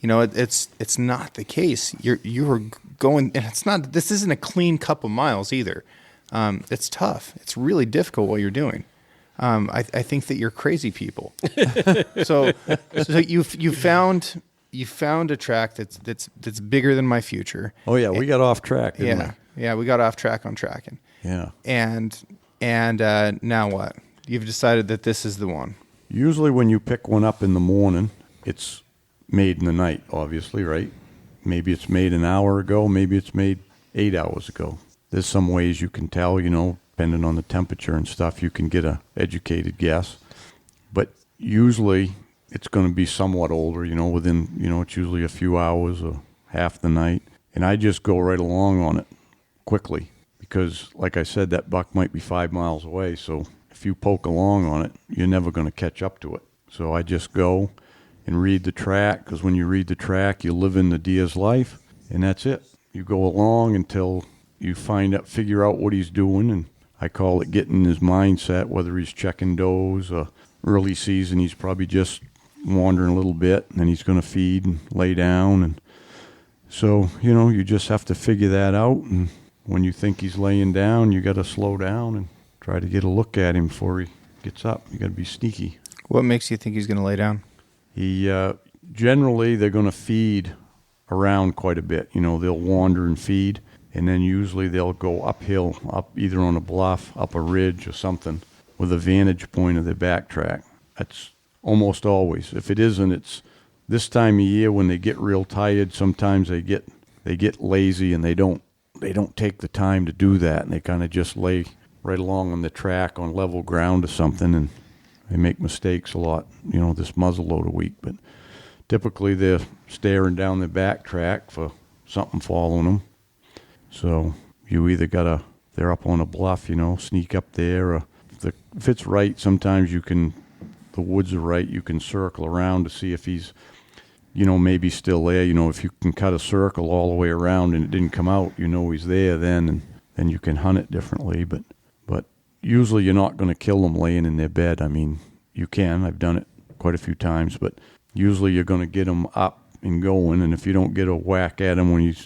S3: it's not the case. You are going, and it's not. This isn't a clean couple miles either. It's tough. It's really difficult what you're doing. I think that you're crazy people. so you found a track that's bigger than my future.
S4: Oh yeah, we got off track, didn't we?
S3: Yeah, we got off track on tracking.
S4: Yeah.
S3: And now what? You've decided that this is the one.
S4: Usually when you pick one up in the morning, it's made in the night, obviously, right? Maybe it's made an hour ago, maybe it's made 8 hours ago. There's some ways you can tell, depending on the temperature and stuff, you can get a educated guess. But usually it's going to be somewhat older, within, it's usually a few hours or half the night. And I just go right along on it quickly because, like I said, that buck might be 5 miles away. So if you poke along on it, you're never going to catch up to it. So I just go and read the track, because when you read the track, you live in the deer's life, and that's it. You go along until you figure out what he's doing, and I call it getting his mindset, whether he's checking does or early season, he's probably just wandering a little bit, and then he's going to feed and lay down. And so, you just have to figure that out, and when you think he's laying down, you got to slow down and try to get a look at him before he gets up. You got to be sneaky.
S3: What makes you think he's going to lay down?
S4: Generally, they're going to feed around quite a bit. They'll wander and feed, and then usually they'll go uphill, up either on a bluff, up a ridge or something, with a vantage point of their backtrack. That's almost always. If it isn't, it's this time of year when they get real tired, sometimes they get lazy and they don't take the time to do that, and they kind of just lay right along on the track on level ground or something, and they make mistakes a lot, this muzzleloader week. But typically they're staring down the back track for something following them. So you either they're up on a bluff, sneak up there, or if it's right, sometimes the woods are right, you can circle around to see if he's, maybe still there. If you can cut a circle all the way around and it didn't come out, he's there then, and then you can hunt it differently. But usually you're not going to kill them laying in their bed. I mean, you can. I've done it quite a few times, but usually you're going to get them up and going, and if you don't get a whack at him when he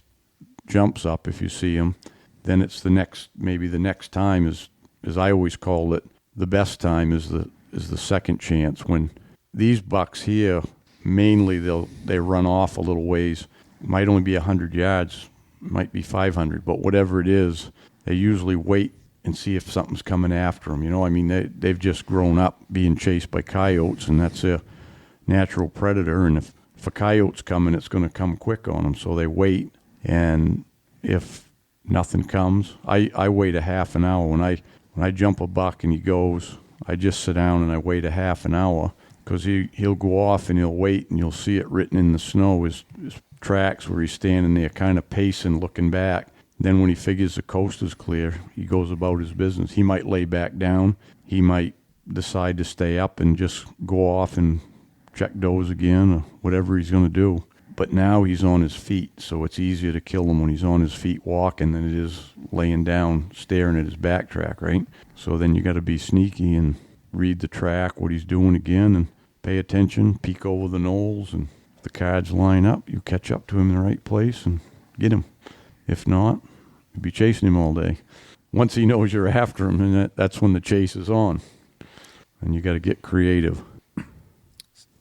S4: jumps up, if you see him, then it's the next time is, as I always call it, the best time is the second chance. When these bucks here, mainly they run off a little ways. It might only be 100 yards, might be 500, but whatever it is, they usually wait and see if something's coming after them. I mean, they've just grown up being chased by coyotes, and that's their natural predator. And if a coyote's coming, it's going to come quick on them, so they wait. And if nothing comes, I wait a half an hour. When I jump a buck and he goes, I just sit down and I wait a half an hour, because he'll go off and he'll wait, and you'll see it written in the snow, his tracks where he's standing there kind of pacing, looking back. Then when he figures the coast is clear, he goes about his business. He might lay back down. He might decide to stay up and just go off and check does again, or whatever he's going to do. But now he's on his feet, so it's easier to kill him when he's on his feet walking than it is laying down staring at his back track, right? So then you got to be sneaky and read the track, what he's doing again, and pay attention, peek over the knolls, and if the cards line up, you catch up to him in the right place and get him. If not, you'll be chasing him all day. Once he knows you're after him, and that's when the chase is on. And you got to get creative.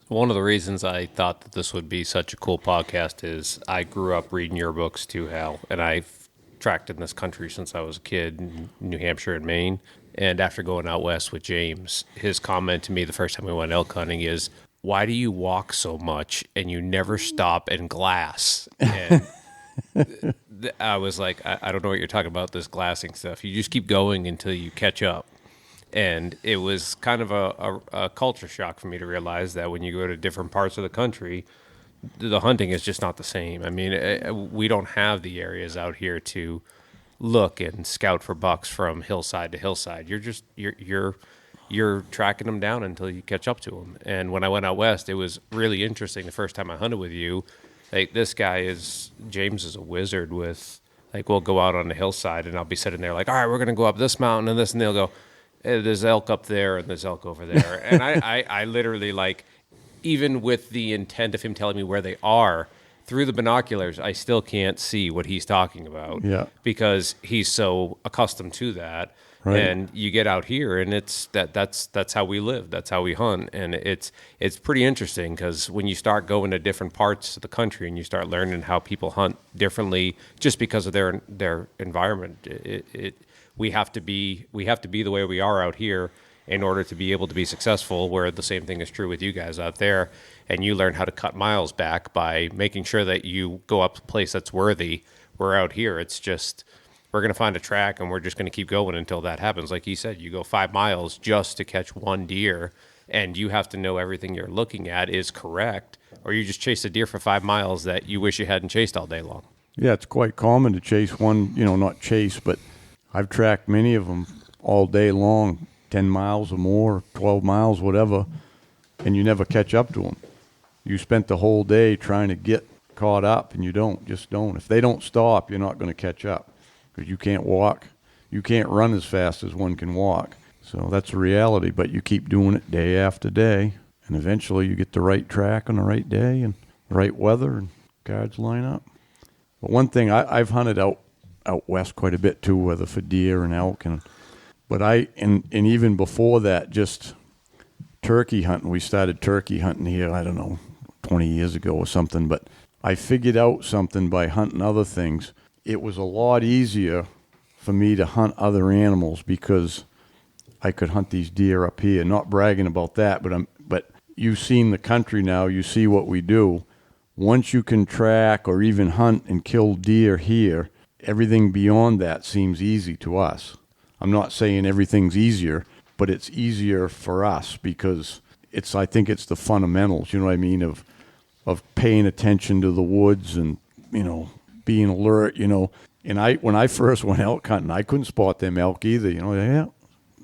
S5: One of the reasons I thought that this would be such a cool podcast is I grew up reading your books too, Hal, and I've tracked in this country since I was a kid in New Hampshire and Maine. And after going out west with James, his comment to me the first time we went elk hunting is, "Why do you walk so much and you never stop and glass?" And I was like, I don't know what you're talking about, this glassing stuff. You just keep going until you catch up. And it was kind of a culture shock for me to realize that when you go to different parts of the country, the hunting is just not the same. I mean, we don't have the areas out here to look and scout for bucks from hillside to hillside. You're tracking them down until you catch up to them. And when I went out west, it was really interesting. The first time I hunted with you, like, James is a wizard with, like, we'll go out on the hillside and I'll be sitting there like, all right, we're going to go up this mountain and this, and they'll go, hey, there's elk up there and there's elk over there. And I literally, like, even with the intent of him telling me where they are, through the binoculars, I still can't see what he's talking about.
S4: Yeah.
S5: Because he's so accustomed to that.
S4: Right.
S5: And you get out here, and that's how we live. That's how we hunt, and it's pretty interesting because when you start going to different parts of the country and you start learning how people hunt differently, just because of their environment, we have to be the way we are out here in order to be able to be successful. Where the same thing is true with you guys out there, and you learn how to cut miles back by making sure that you go up to a place that's worthy. We're out here, it's just, we're going to find a track and we're just going to keep going until that happens. Like he said, you go 5 miles just to catch one deer, and you have to know everything you're looking at is correct, or you just chase a deer for 5 miles that you wish you hadn't chased all day long.
S4: Yeah, it's quite common to chase one, not chase, but I've tracked many of them all day long, 10 miles or more, 12 miles, whatever, and you never catch up to them. You spent the whole day trying to get caught up, and you just don't. If they don't stop, you're not going to catch up. Because you can't walk. You can't run as fast as one can walk. So that's a reality, but you keep doing it day after day, and eventually you get the right track on the right day and the right weather, and cards line up. But one thing, I've hunted out west quite a bit too, whether for deer and elk, but and even before that, just turkey hunting. We started turkey hunting here, I don't know, 20 years ago or something, but I figured out something by hunting other things. It was a lot easier for me to hunt other animals because I could hunt these deer up here. Not bragging about that, but you've seen the country now, you see what we do. Once you can track or even hunt and kill deer here, everything beyond that seems easy to us. I'm not saying everything's easier, but it's easier for us because I think it's the fundamentals, you know what I mean, of paying attention to the woods and, being alert, And when I first went elk hunting, I couldn't spot them elk either, yeah,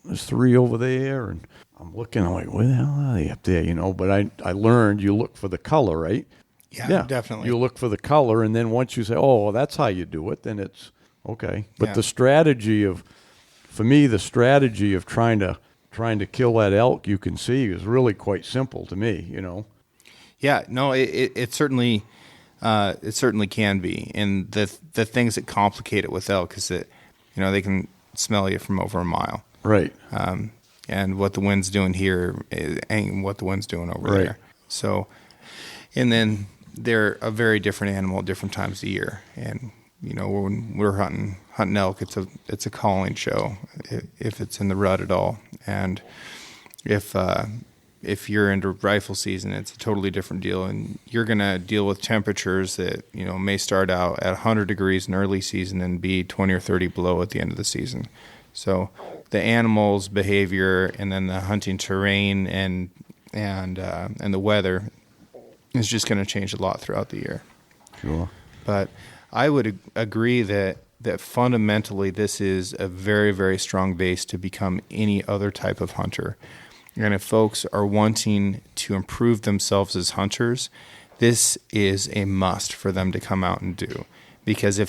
S4: there's 3 over there, and I'm looking, I'm like, where the hell are they up there, But I learned you look for the color, right?
S3: Yeah, definitely.
S4: You look for the color, and then once you say, oh, that's how you do it, then it's okay. But the strategy of trying to kill that elk, you can see, is really quite simple to me,
S3: Yeah, no, it certainly can be, and the things that complicate it with elk is that they can smell you from over a mile,
S4: right?
S3: And what the wind's doing here ain't what the wind's doing over
S4: right.
S3: there. So, and then they're a very different animal at different times of year, and when we're hunting elk, it's a calling show if it's in the rut at all, and if you're into rifle season, it's a totally different deal, and you're going to deal with temperatures that may start out at 100 degrees in early season and be 20 or 30 below at the end of the season. So the animals' behavior and then the hunting terrain and the weather is just going to change a lot throughout the year.
S4: Sure.
S3: But I would agree that fundamentally this is a very, very strong base to become any other type of hunter. And if folks are wanting to improve themselves as hunters, this is a must for them to come out and do. Because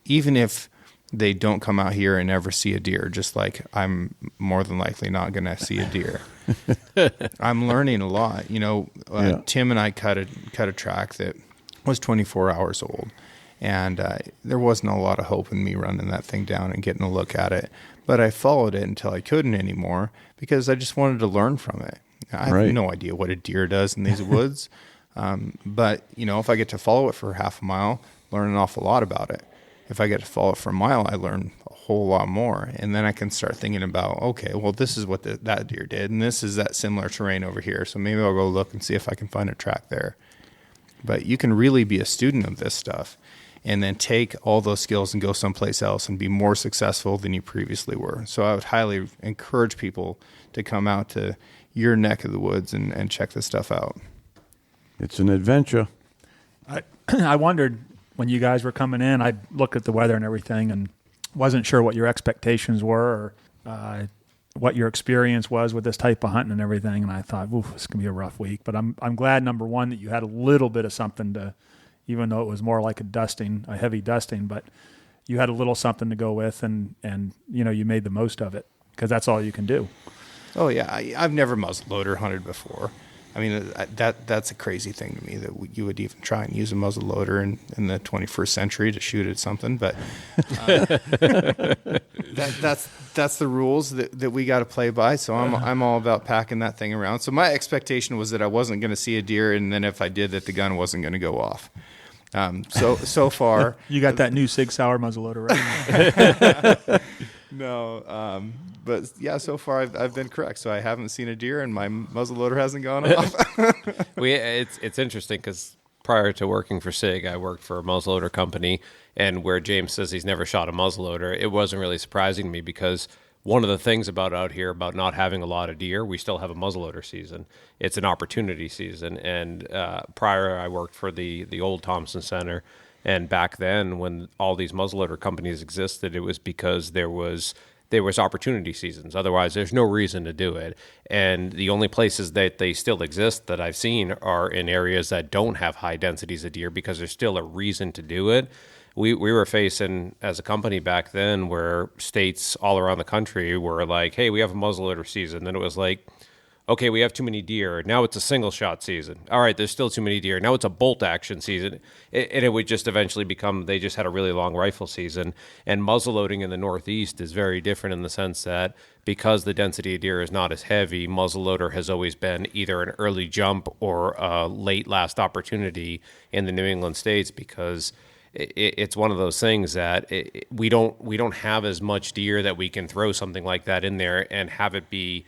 S3: even if they don't come out here and ever see a deer, just like I'm more than likely not going to see a deer, I'm learning a lot. Tim and I cut a track that was 24 hours old. And there wasn't a lot of hope in me running that thing down and getting a look at it. But I followed it until I couldn't anymore because I just wanted to learn from it. I have no idea what a deer does in these woods. But, if I get to follow it for half a mile, learn an awful lot about it. If I get to follow it for a mile, I learn a whole lot more. And then I can start thinking about, okay, well, this is what that deer did. And this is that similar terrain over here. So maybe I'll go look and see if I can find a track there. But you can really be a student of this stuff and then take all those skills and go someplace else and be more successful than you previously were. So I would highly encourage people to come out to your neck of the woods and check this stuff out.
S4: It's an adventure.
S1: I wondered when you guys were coming in, I looked at the weather and everything and wasn't sure what your expectations were or what your experience was with this type of hunting and everything. And I thought, oof, this is going to be a rough week. But I'm glad, number one, that you had a little bit of something to, even though it was more like a heavy dusting, but you had a little something to go with and you made the most of it because that's all you can do.
S3: Oh, yeah. I've never muzzleloader hunted before. I mean, that's a crazy thing to me that you would even try and use a muzzleloader in the 21st century to shoot at something. But that's the rules that we got to play by. So I'm all about packing that thing around. So my expectation was that I wasn't going to see a deer, and then if I did, that the gun wasn't going to go off. So far,
S1: you got that new Sig Sauer muzzleloader, right?
S3: No, but yeah, so far I've been correct. So I haven't seen a deer, and my muzzleloader hasn't gone off.
S5: It's interesting because prior to working for Sig, I worked for a muzzleloader company, and where James says he's never shot a muzzleloader, it wasn't really surprising to me because one of the things about out here about not having a lot of deer, we still have a muzzleloader season. It's an opportunity season, and prior I worked for the old Thompson Center. And back then, when all these muzzleloader companies existed, it was because there was opportunity seasons. Otherwise, there's no reason to do it. And the only places that they still exist that I've seen are in areas that don't have high densities of deer because there's still a reason to do it. We were facing, as a company back then, where states all around the country were like, hey, we have a muzzleloader season. Then it was like, okay, we have too many deer. Now it's a single shot season. All right, there's still too many deer. Now it's a bolt action season. And it would just eventually become, they just had a really long rifle season. And muzzleloading in the Northeast is very different in the sense that because the density of deer is not as heavy, muzzleloader has always been either an early jump or a late last opportunity in the New England states because it's one of those things that we don't have as much deer that we can throw something like that in there and have it be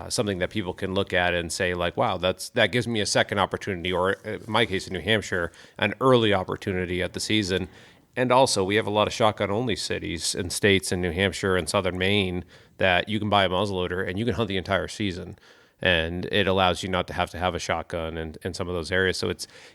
S5: something that people can look at and say like, wow, that gives me a second opportunity, or in my case in New Hampshire, an early opportunity at the season. And also, we have a lot of shotgun-only cities and states in New Hampshire and southern Maine that you can buy a muzzleloader and you can hunt the entire season. And it allows you not to have a shotgun in some of those areas. So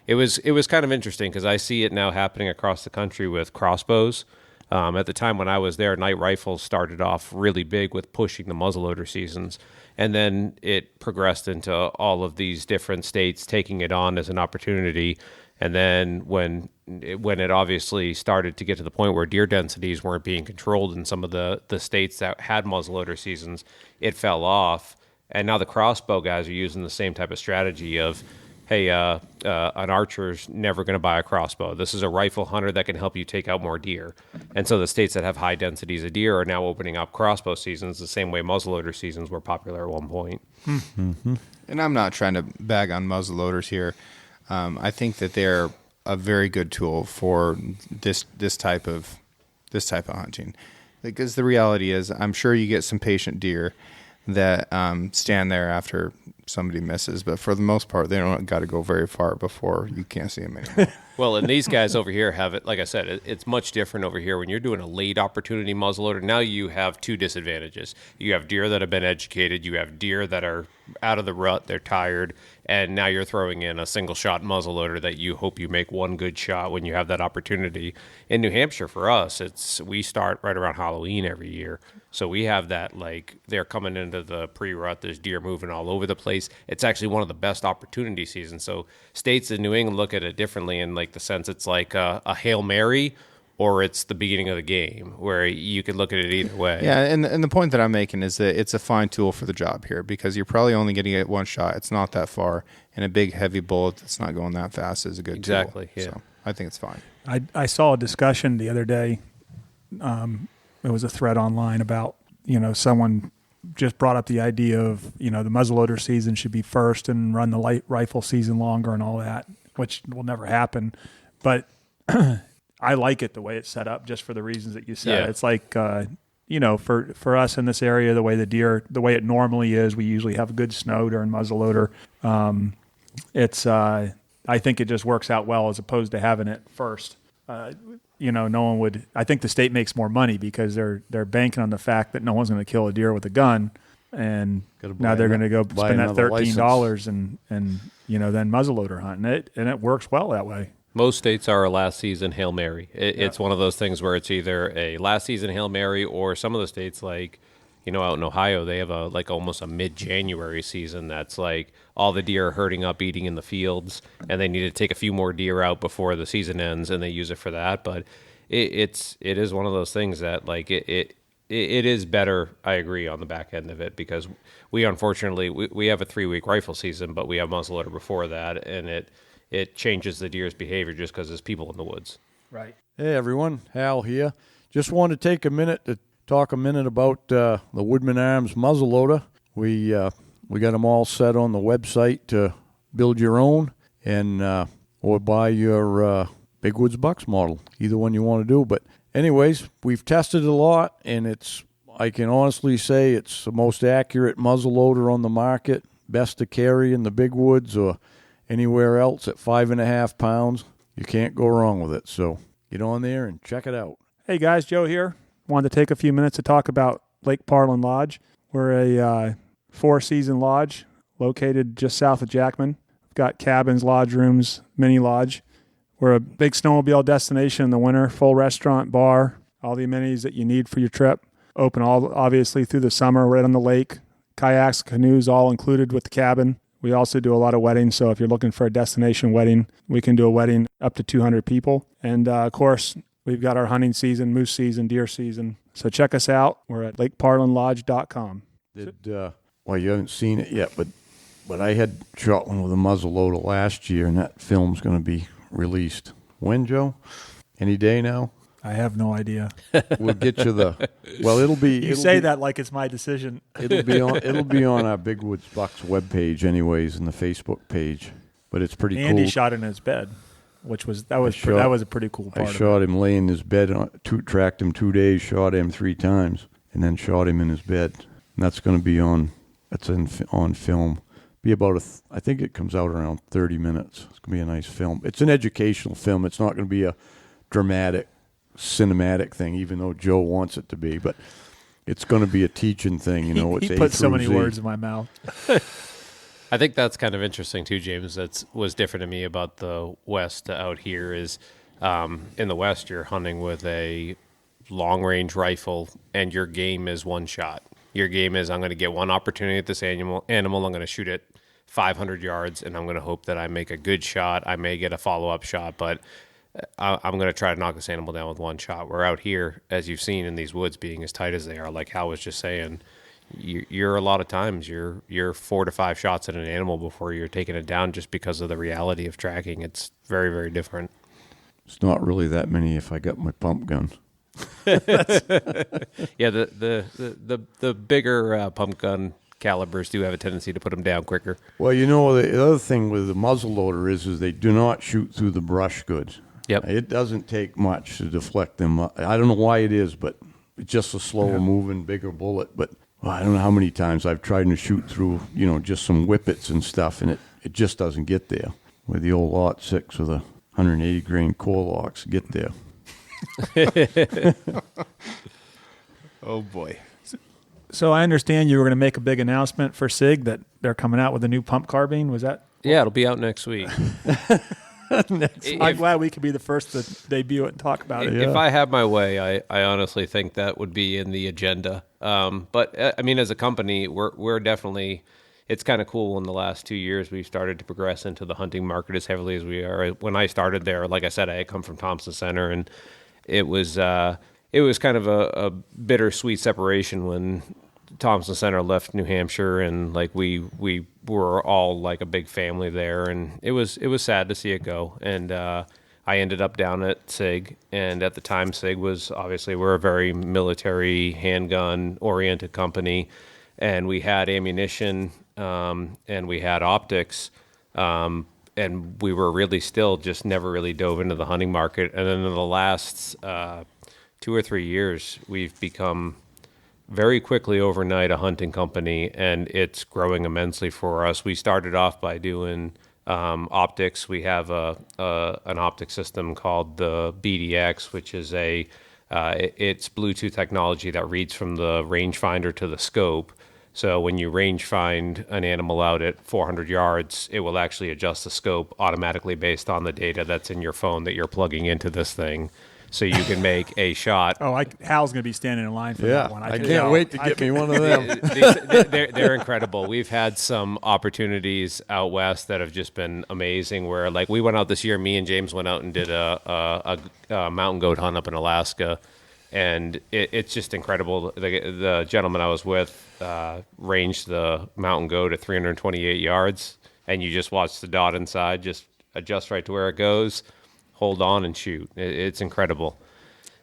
S5: it was kind of interesting because I see it now happening across the country with crossbows. At the time when I was there, night rifles started off really big with pushing the muzzleloader seasons. And then it progressed into all of these different states taking it on as an opportunity. And then when it obviously started to get to the point where deer densities weren't being controlled in some of the states that had muzzleloader seasons, it fell off. And now the crossbow guys are using the same type of strategy of, hey, an archer's never going to buy a crossbow. This is a rifle hunter that can help you take out more deer. And so the states that have high densities of deer are now opening up crossbow seasons the same way muzzleloader seasons were popular at one point.
S3: Mm-hmm. And I'm not trying to bag on muzzleloaders here. I think that they're a very good tool for this type of hunting, because the reality is, I'm sure you get some patient deer that stand there after somebody misses, but for the most part, they don't got to go very far before you can't see them anymore.
S5: Well, and these guys over here have it, like I said, it's much different over here. When you're doing a late opportunity muzzleloader, now you have two disadvantages. You have deer that have been educated, you have deer that are out of the rut, they're tired, and now you're throwing in a single shot muzzleloader that you hope you make one good shot when you have that opportunity. In New Hampshire, for us, we start right around Halloween every year. So we have that, like, they're coming into the pre-rut, there's deer moving all over the place. It's actually one of the best opportunity seasons. So states in New England look at it differently in, like, the sense it's like a Hail Mary, or it's the beginning of the game, where you could look at it either way.
S3: Yeah, and the point that I'm making is that it's a fine tool for the job here, because you're probably only getting it one shot. It's not that far, and a big, heavy bullet that's not going that fast is a good tool.
S5: Exactly, yeah.
S3: So I think it's fine.
S1: I saw a discussion the other day. It was a thread online about, someone just brought up the idea of, the muzzleloader season should be first and run the light rifle season longer and all that, which will never happen. But I like it the way it's set up, just for the reasons that you said.
S5: Yeah.
S1: It's like, for us in this area, the way it normally is, we usually have good snow during muzzleloader. I think it just works out well as opposed to having it first. No one would. I think the state makes more money because they're banking on the fact that no one's going to kill a deer with a gun, and now they're going to go spend that $13 and then muzzleloader hunt, and it works well that way.
S5: Most states are a last season Hail Mary. It's one of those things where it's either a last season Hail Mary, or some of the states, like, out in Ohio, they have almost a mid-January season that's like all the deer are herding up, eating in the fields, and they need to take a few more deer out before the season ends, and they use it for that. But it is one of those things that, like, it is better, I agree, on the back end of it, because we unfortunately we have a 3-week rifle season, but we have muzzleloader before that, and it changes the deer's behavior just because there's people in the woods.
S1: Right.
S4: Hey everyone, Hal here. Just wanted to take a minute to talk a minute about the Woodman Arms muzzleloader. We got them all set on the website to build your own, and or buy your Big Woods Bucks model, either one you want to do. But anyways, we've tested it a lot, and I can honestly say it's the most accurate muzzleloader on the market, best to carry in the Big Woods or anywhere else at 5.5 pounds. You can't go wrong with it. So get on there and check it out.
S1: Hey guys, Joe here. Wanted to take a few minutes to talk about Lake Parlin Lodge. We're a 4-season lodge located just south of Jackman. We've got cabins, lodge rooms, mini lodge. We're a big snowmobile destination in the winter, full restaurant, bar, all the amenities that you need for your trip. Open obviously through the summer, right on the lake. Kayaks, canoes, all included with the cabin. We also do a lot of weddings, so if you're looking for a destination wedding, we can do a wedding up to 200 people. And, of course, we've got our hunting season, moose season, deer season. So check us out. We're at lakeparlinlodge.com.
S4: Well, you haven't seen it yet, but I had shot one with a muzzleloader last year, and that film's going to be released. When, Joe? Any day now?
S1: I have no idea.
S4: We'll get you it'll be...
S1: You say that like it's my decision.
S4: It'll be on our Big Woods Bucks webpage anyways, in the Facebook page. But it's pretty cool.
S1: Andy shot in his bed, which was that was a pretty cool part.
S4: I shot him laying in his bed, tracked him 2 days, shot him 3 times, and then shot him in his bed. And that's going to be on that's on film. Be about I think it comes out around 30 minutes. It's gonna be a nice film. It's an educational film. It's not gonna be a dramatic, cinematic thing, even though Joe wants it to be. But it's gonna be a teaching thing. You know, it's
S1: he
S4: A
S1: put so
S4: through
S1: many
S4: Z.
S1: words in my mouth.
S5: I think that's kind of interesting too, James. That was different to me about the West out here is in the West, you're hunting with a long-range rifle, and your game is one shot. Your game is I'm going to get one opportunity at this animal. I'm going to shoot it 500 yards, and I'm going to hope that I make a good shot. I may get a follow-up shot, but I'm going to try to knock this animal down with one shot. We're out here, as you've seen in these woods being as tight as they are, like Hal was just saying, you're a lot of times you're 4 to 5 shots at an animal before you're taking it down just because of the reality of tracking. It's very, very different.
S4: It's not really that many if I got my pump gun.
S5: Yeah, the bigger pump gun calibers do have a tendency to put them down quicker.
S4: Well, you know, the other thing with the muzzleloader is they do not shoot through the brush good.
S5: Yep.
S4: It doesn't take much to deflect them. I don't know why it is, but it's just a slower moving, bigger bullet. But I don't know how many times I've tried to shoot through, just some whippets and stuff, and it just doesn't get there. With the old Lot 6 with a 180 grain core locks, get there.
S3: Oh boy.
S1: So I understand you were going to make a big announcement for SIG that they're coming out with a new pump carbine. Was that?
S5: Yeah, it'll be out next week.
S1: I'm glad we could be the first to debut it and talk about it.
S5: If I had my way, I honestly think that would be in the agenda. But I mean, as a company, we're definitely. It's kind of cool. In the last 2 years, we've started to progress into the hunting market as heavily as we are. When I started there, like I said, I had come from Thompson Center, and it was kind of a bittersweet separation when Thompson Center left New Hampshire, and like we were all like a big family there, and it was sad to see it go. And I ended up down at SIG, and at the time SIG was obviously we're a very military handgun oriented company, and we had ammunition and we had optics. And we were really still just never really dove into the hunting market. And then in the last 2 or 3 years, we've become very quickly overnight a hunting company, and it's growing immensely for us. We started off by doing optics. We have an optic system called the BDX, which is it's Bluetooth technology that reads from the rangefinder to the scope. So when you range find an animal out at 400 yards, it will actually adjust the scope automatically based on the data that's in your phone that you're plugging into this thing. So you can make a shot.
S1: Hal's going to be standing in line for that one.
S4: I can't wait to get me one of them.
S5: They're incredible. We've had some opportunities out west that have just been amazing. Where like we went out this year, me and James went out and did a mountain goat hunt up in Alaska. And it's just incredible. The gentleman I was with ranged the mountain goat at 328 yards, and you just watch the dot inside, just adjust right to where it goes, hold on and shoot. It's incredible.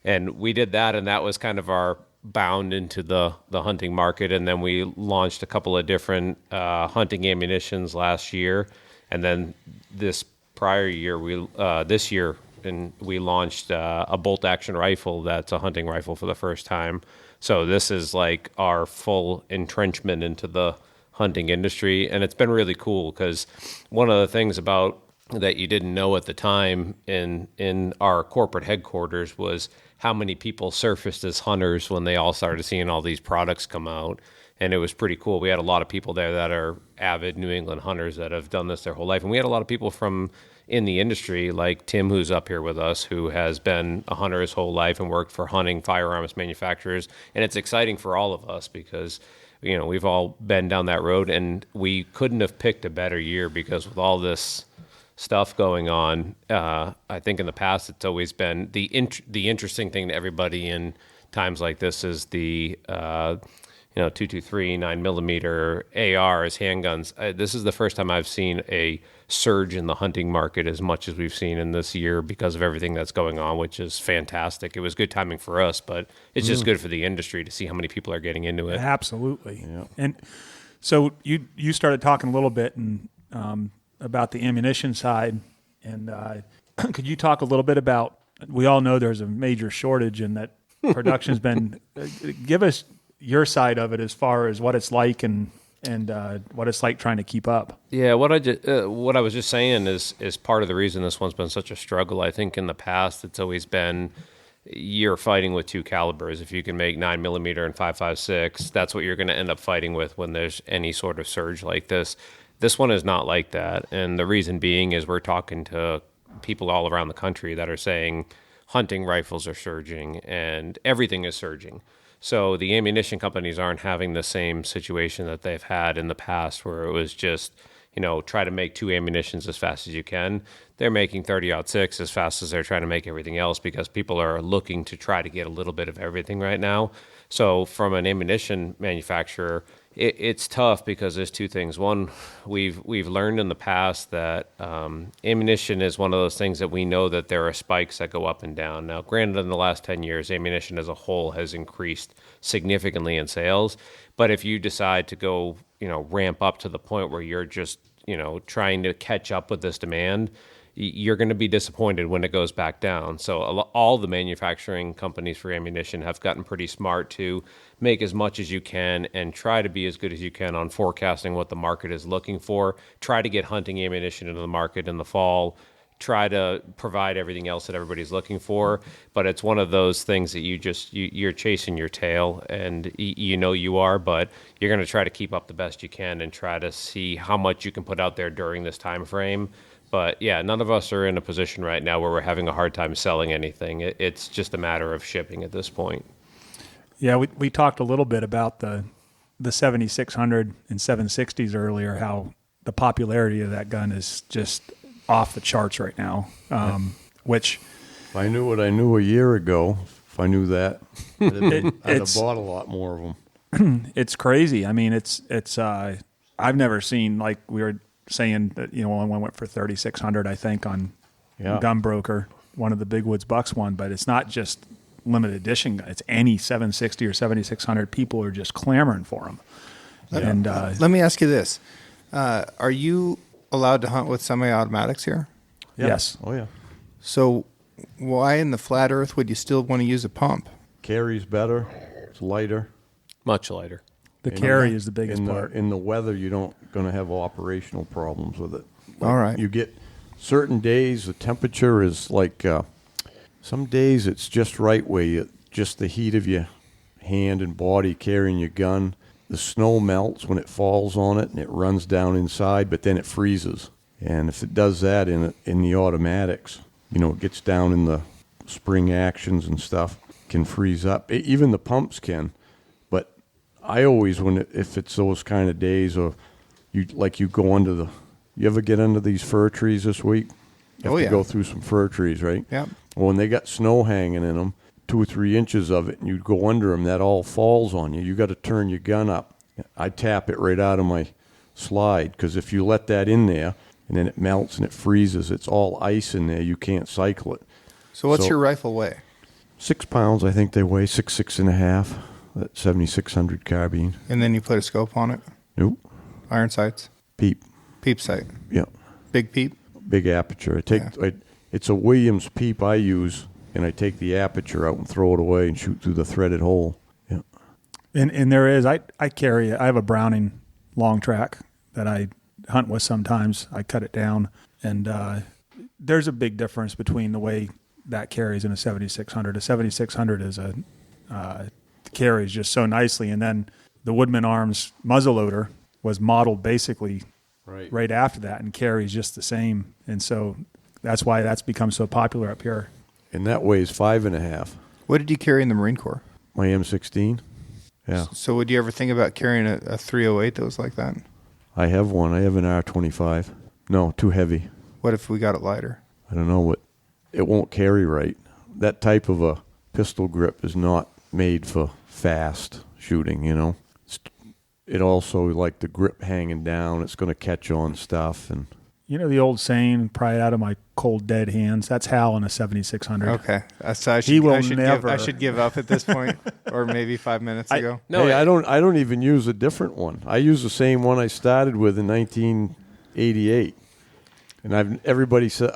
S5: And we did that, and that was kind of our bound into the hunting market. And then we launched a couple of different hunting ammunitions last year. And then this prior year, this year, and we launched a bolt-action rifle that's a hunting rifle for the first time. So this is like our full entrenchment into the hunting industry, and it's been really cool because one of the things about that you didn't know at the time in our corporate headquarters was how many people surfaced as hunters when they all started seeing all these products come out. And it was pretty cool. We had a lot of people there that are avid New England hunters that have done this their whole life. And we had a lot of people from in the industry, like Tim, who's up here with us, who has been a hunter his whole life and worked for hunting firearms manufacturers. And it's exciting for all of us because, we've all been down that road, and we couldn't have picked a better year because with all this stuff going on, I think in the past it's always been the interesting thing to everybody in times like this is the 223, 9mm ARs, handguns. This is the first time I've seen a surge in the hunting market as much as we've seen in this year because of everything that's going on, which is fantastic. It was good timing for us, but it's just good for the industry to see how many people are getting into it.
S1: Absolutely. Yeah. And so you started talking a little bit about the ammunition side, and could you talk a little bit about? We all know there's a major shortage, and that production's been. Give us your side of it as far as what it's like and and what it's like trying to keep up.
S5: Yeah, what I was just saying is part of the reason this one's been such a struggle. I think in the past it's always been you're fighting with two calibers. If you can make 9mm and 5.56, that's what you're going to end up fighting with when there's any sort of surge like this. This one is not like that, and the reason being is we're talking to people all around the country that are saying hunting rifles are surging and everything is surging. So the ammunition companies aren't having the same situation that they've had in the past where it was just, try to make 2 ammunitions as fast as you can. They're making 30-06 as fast as they're trying to make everything else because people are looking to try to get a little bit of everything right now. So from an ammunition manufacturer, it's tough because there's two things. One, we've learned in the past that ammunition is one of those things that we know that there are spikes that go up and down. Now, granted, in the last 10 years, ammunition as a whole has increased significantly in sales. But if you decide to go, ramp up to the point where you're just, trying to catch up with this demand, you're going to be disappointed when it goes back down. So all the manufacturing companies for ammunition have gotten pretty smart to make as much as you can and try to be as good as you can on forecasting what the market is looking for. Try to get hunting ammunition into the market in the fall. Try to provide everything else that everybody's looking for. But it's one of those things that you're chasing your tail, and you are, but you're going to try to keep up the best you can and try to see how much you can put out there during this time frame. But yeah, none of us are in a position right now where we're having a hard time selling anything. It's just a matter of shipping at this point.
S1: Yeah, we talked a little bit about the 7600 and 760s earlier, how the popularity of that gun is just off the charts right now, which...
S4: If I knew what I knew a year ago, if I knew that, I'd have bought a lot more of them.
S1: It's crazy. I mean, it's I've never seen, like we were saying, that one went for 3,600, I think, on Gunbroker, one of the Big Woods Bucks one, but it's not just limited edition. It's any 760 or 7,600. People are just clamoring for them. And
S3: let me ask you this: are you allowed to hunt with semi-automatics here?
S4: Yeah.
S1: Yes.
S4: Oh yeah.
S3: So why in the flat Earth would you still want to use a pump?
S4: Carries better. It's lighter.
S5: Much lighter.
S1: The carry is the biggest part.
S4: In the weather, you don't going to have operational problems with it. Like,
S3: all right.
S4: You get certain days, the temperature is like, some days it's just right where just the heat of your hand and body carrying your gun. The snow melts when it falls on it and it runs down inside, but then it freezes. And if it does that in the automatics, it gets down in the spring actions and stuff, can freeze up. Even the pumps can. But I always, if it's those kind of days, or you go under you ever get under these fir trees this week? You have to go through some fir trees, right?
S3: Yeah.
S4: Well, when they got snow hanging in them, 2 or 3 inches of it, and you go under them, that all falls on you. You got to turn your gun up. I tap it right out of my slide, because if you let that in there, and then it melts and it freezes, it's all ice in there. You can't cycle it.
S3: So what's your rifle weigh?
S4: 6 pounds, I think they weigh, 6.5. That 7600 carbine.
S3: And then you put a scope on it?
S4: Nope.
S3: Iron sights?
S4: Peep.
S3: Peep sight?
S4: Yeah.
S3: Big peep?
S4: Big aperture. It's a Williams peep I use, and I take the aperture out and throw it away and shoot through the threaded hole. Yeah.
S1: And there is, I have a Browning long track that I hunt with sometimes. I cut it down, and there's a big difference between the way that carries in a 7600. A 7600 is carries just so nicely, and then the Woodman Arms muzzleloader was modeled basically right after that and carries just the same, and so that's why that's become so popular up here.
S4: And that weighs 5.5.
S3: What did you carry in the Marine Corps?
S4: My M16. Yeah.
S3: So would you ever think about carrying a 308 that was like that?
S4: I have one. I have an R25. No, too heavy.
S3: What if we got it lighter?
S4: I don't know what. It won't carry right. That type of a pistol grip is not made for fast shooting, It also, like the grip hanging down, it's going to catch on stuff. And
S1: the old saying, pry it out of my cold, dead hands. That's Hal in a 7600.
S3: Okay. So I should give up at this point, or maybe 5 minutes ago.
S4: I don't even use a different one. I use the same one I started with in 1988. And everybody said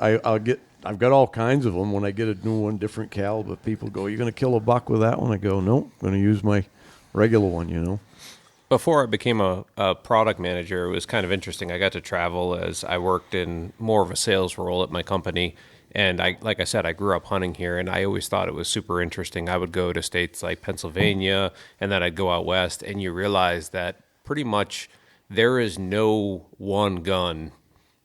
S4: I've got all kinds of them. When I get a new one, different caliber, people go, "You're going to kill a buck with that one?" I go, "Nope, I'm going to use my regular one."
S5: before I became a product manager, it was kind of interesting. I got to travel as I worked in more of a sales role at my company. And like I said, I grew up hunting here, and I always thought it was super interesting. I would go to states like Pennsylvania, and then I'd go out west, and you realize that pretty much there is no one gun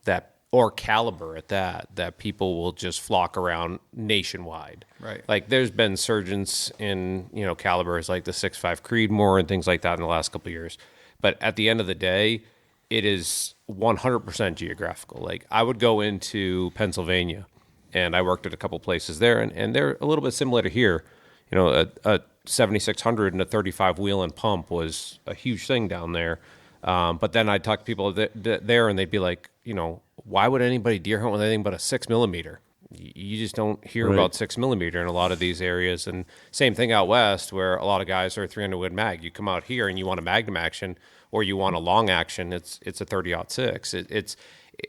S5: that, or caliber at that people will just flock around nationwide.
S3: Right.
S5: Like there's been surgence in, calibers like the 6.5 Creedmoor and things like that in the last couple of years. But at the end of the day, it is 100% geographical. Like I would go into Pennsylvania, and I worked at a couple places there, and they're a little bit similar to here. A 7600 and a 35 wheel and pump was a huge thing down there. But then I'd talk to people there, and they'd be like, why would anybody deer hunt with anything but a 6mm? You just don't hear about 6mm in a lot of these areas. And same thing out west, where a lot of guys are 300 Wood mag. You come out here and you want a magnum action, or you want a long action. It's a 30-06.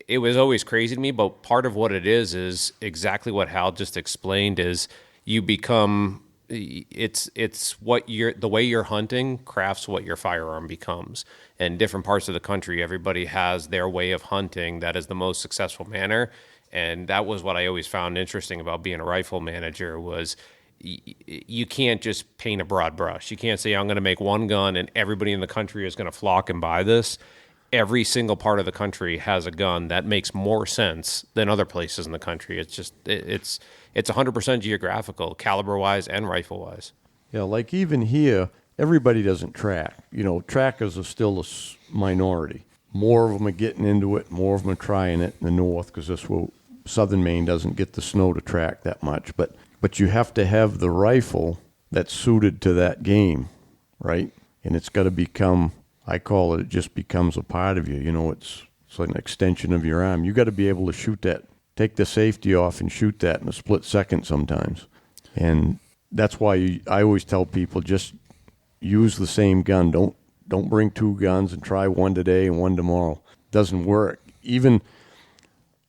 S5: It was always crazy to me, but part of what it is exactly what Hal just explained. Is you become it's what the way you're hunting crafts what your firearm becomes. And different parts of the country, everybody has their way of hunting that is the most successful manner. And that was what I always found interesting about being a rifle manager was you can't just paint a broad brush. You can't say, I'm going to make one gun and everybody in the country is going to flock and buy this. Every single part of the country has a gun that makes more sense than other places in the country. It's just, it's 100% geographical, caliber-wise and rifle-wise.
S4: Yeah, like even here, everybody doesn't track. Trackers are still a minority. More of them are getting into it. More of them are trying it in the north because southern Maine doesn't get the snow to track that much. But you have to have the rifle that's suited to that game, right? And it's got to become, I call it just becomes a part of you. It's like an extension of your arm. You got to be able to shoot that. Take the safety off and shoot that in a split second sometimes. And that's why I always tell people just use the same gun. Don't bring two guns and try one today and one tomorrow. Doesn't work. Even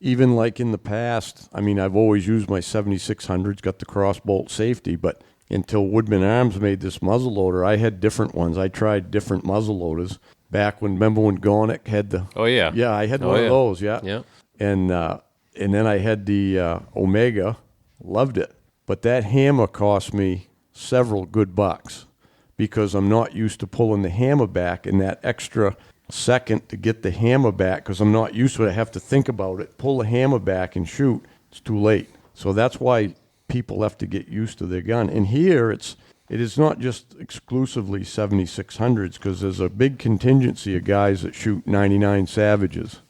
S4: like in the past, I've always used my 7600s, got the crossbolt safety, but until Woodman Arms made this muzzleloader, I had different ones. I tried different muzzleloaders back remember when Gornick had the...
S5: Oh, yeah.
S4: Yeah, I had one of those, yeah.
S5: Yeah.
S4: And then I had the Omega, loved it. But that hammer cost me several good bucks because I'm not used to pulling the hammer back in that extra second to get the hammer back because I'm not used to it. I have to think about it, pull the hammer back and shoot. It's too late. So that's why people have to get used to their gun. And here it is not just exclusively 7600s because there's a big contingency of guys that shoot 99 Savages,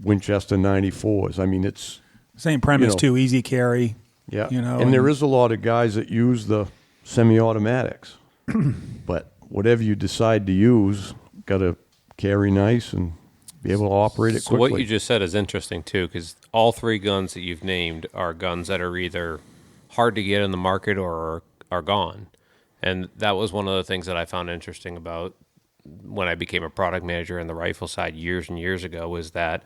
S4: Winchester 94s. It's...
S1: Same premise, too, easy carry.
S4: Yeah, and there is a lot of guys that use the semi-automatics. But whatever you decide to use, got to carry nice and be able to operate it quickly.
S5: So what you just said is interesting, too, because all three guns that you've named are guns that are either hard to get in the market or are gone. And that was one of the things that I found interesting about when I became a product manager in the rifle side years and years ago was that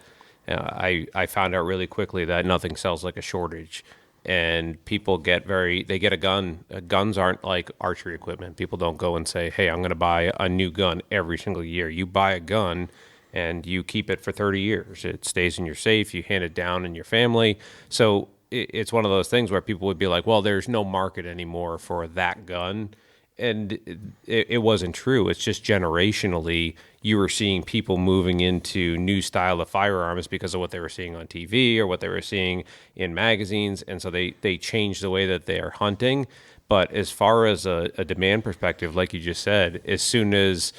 S5: I found out really quickly that nothing sells like a shortage. And people get a gun. Guns aren't like archery equipment. People don't go and say, hey, I'm going to buy a new gun every single year. You buy a gun and you keep it for 30 years. It stays in your safe. You hand it down in your family. So it's one of those things where people would be like, well, there's no market anymore for that gun. And it wasn't true. It's just generationally, you were seeing people moving into new style of firearms because of what they were seeing on TV or what they were seeing in magazines. And so they changed the way that they are hunting. But as far as a demand perspective, like you just said, as soon as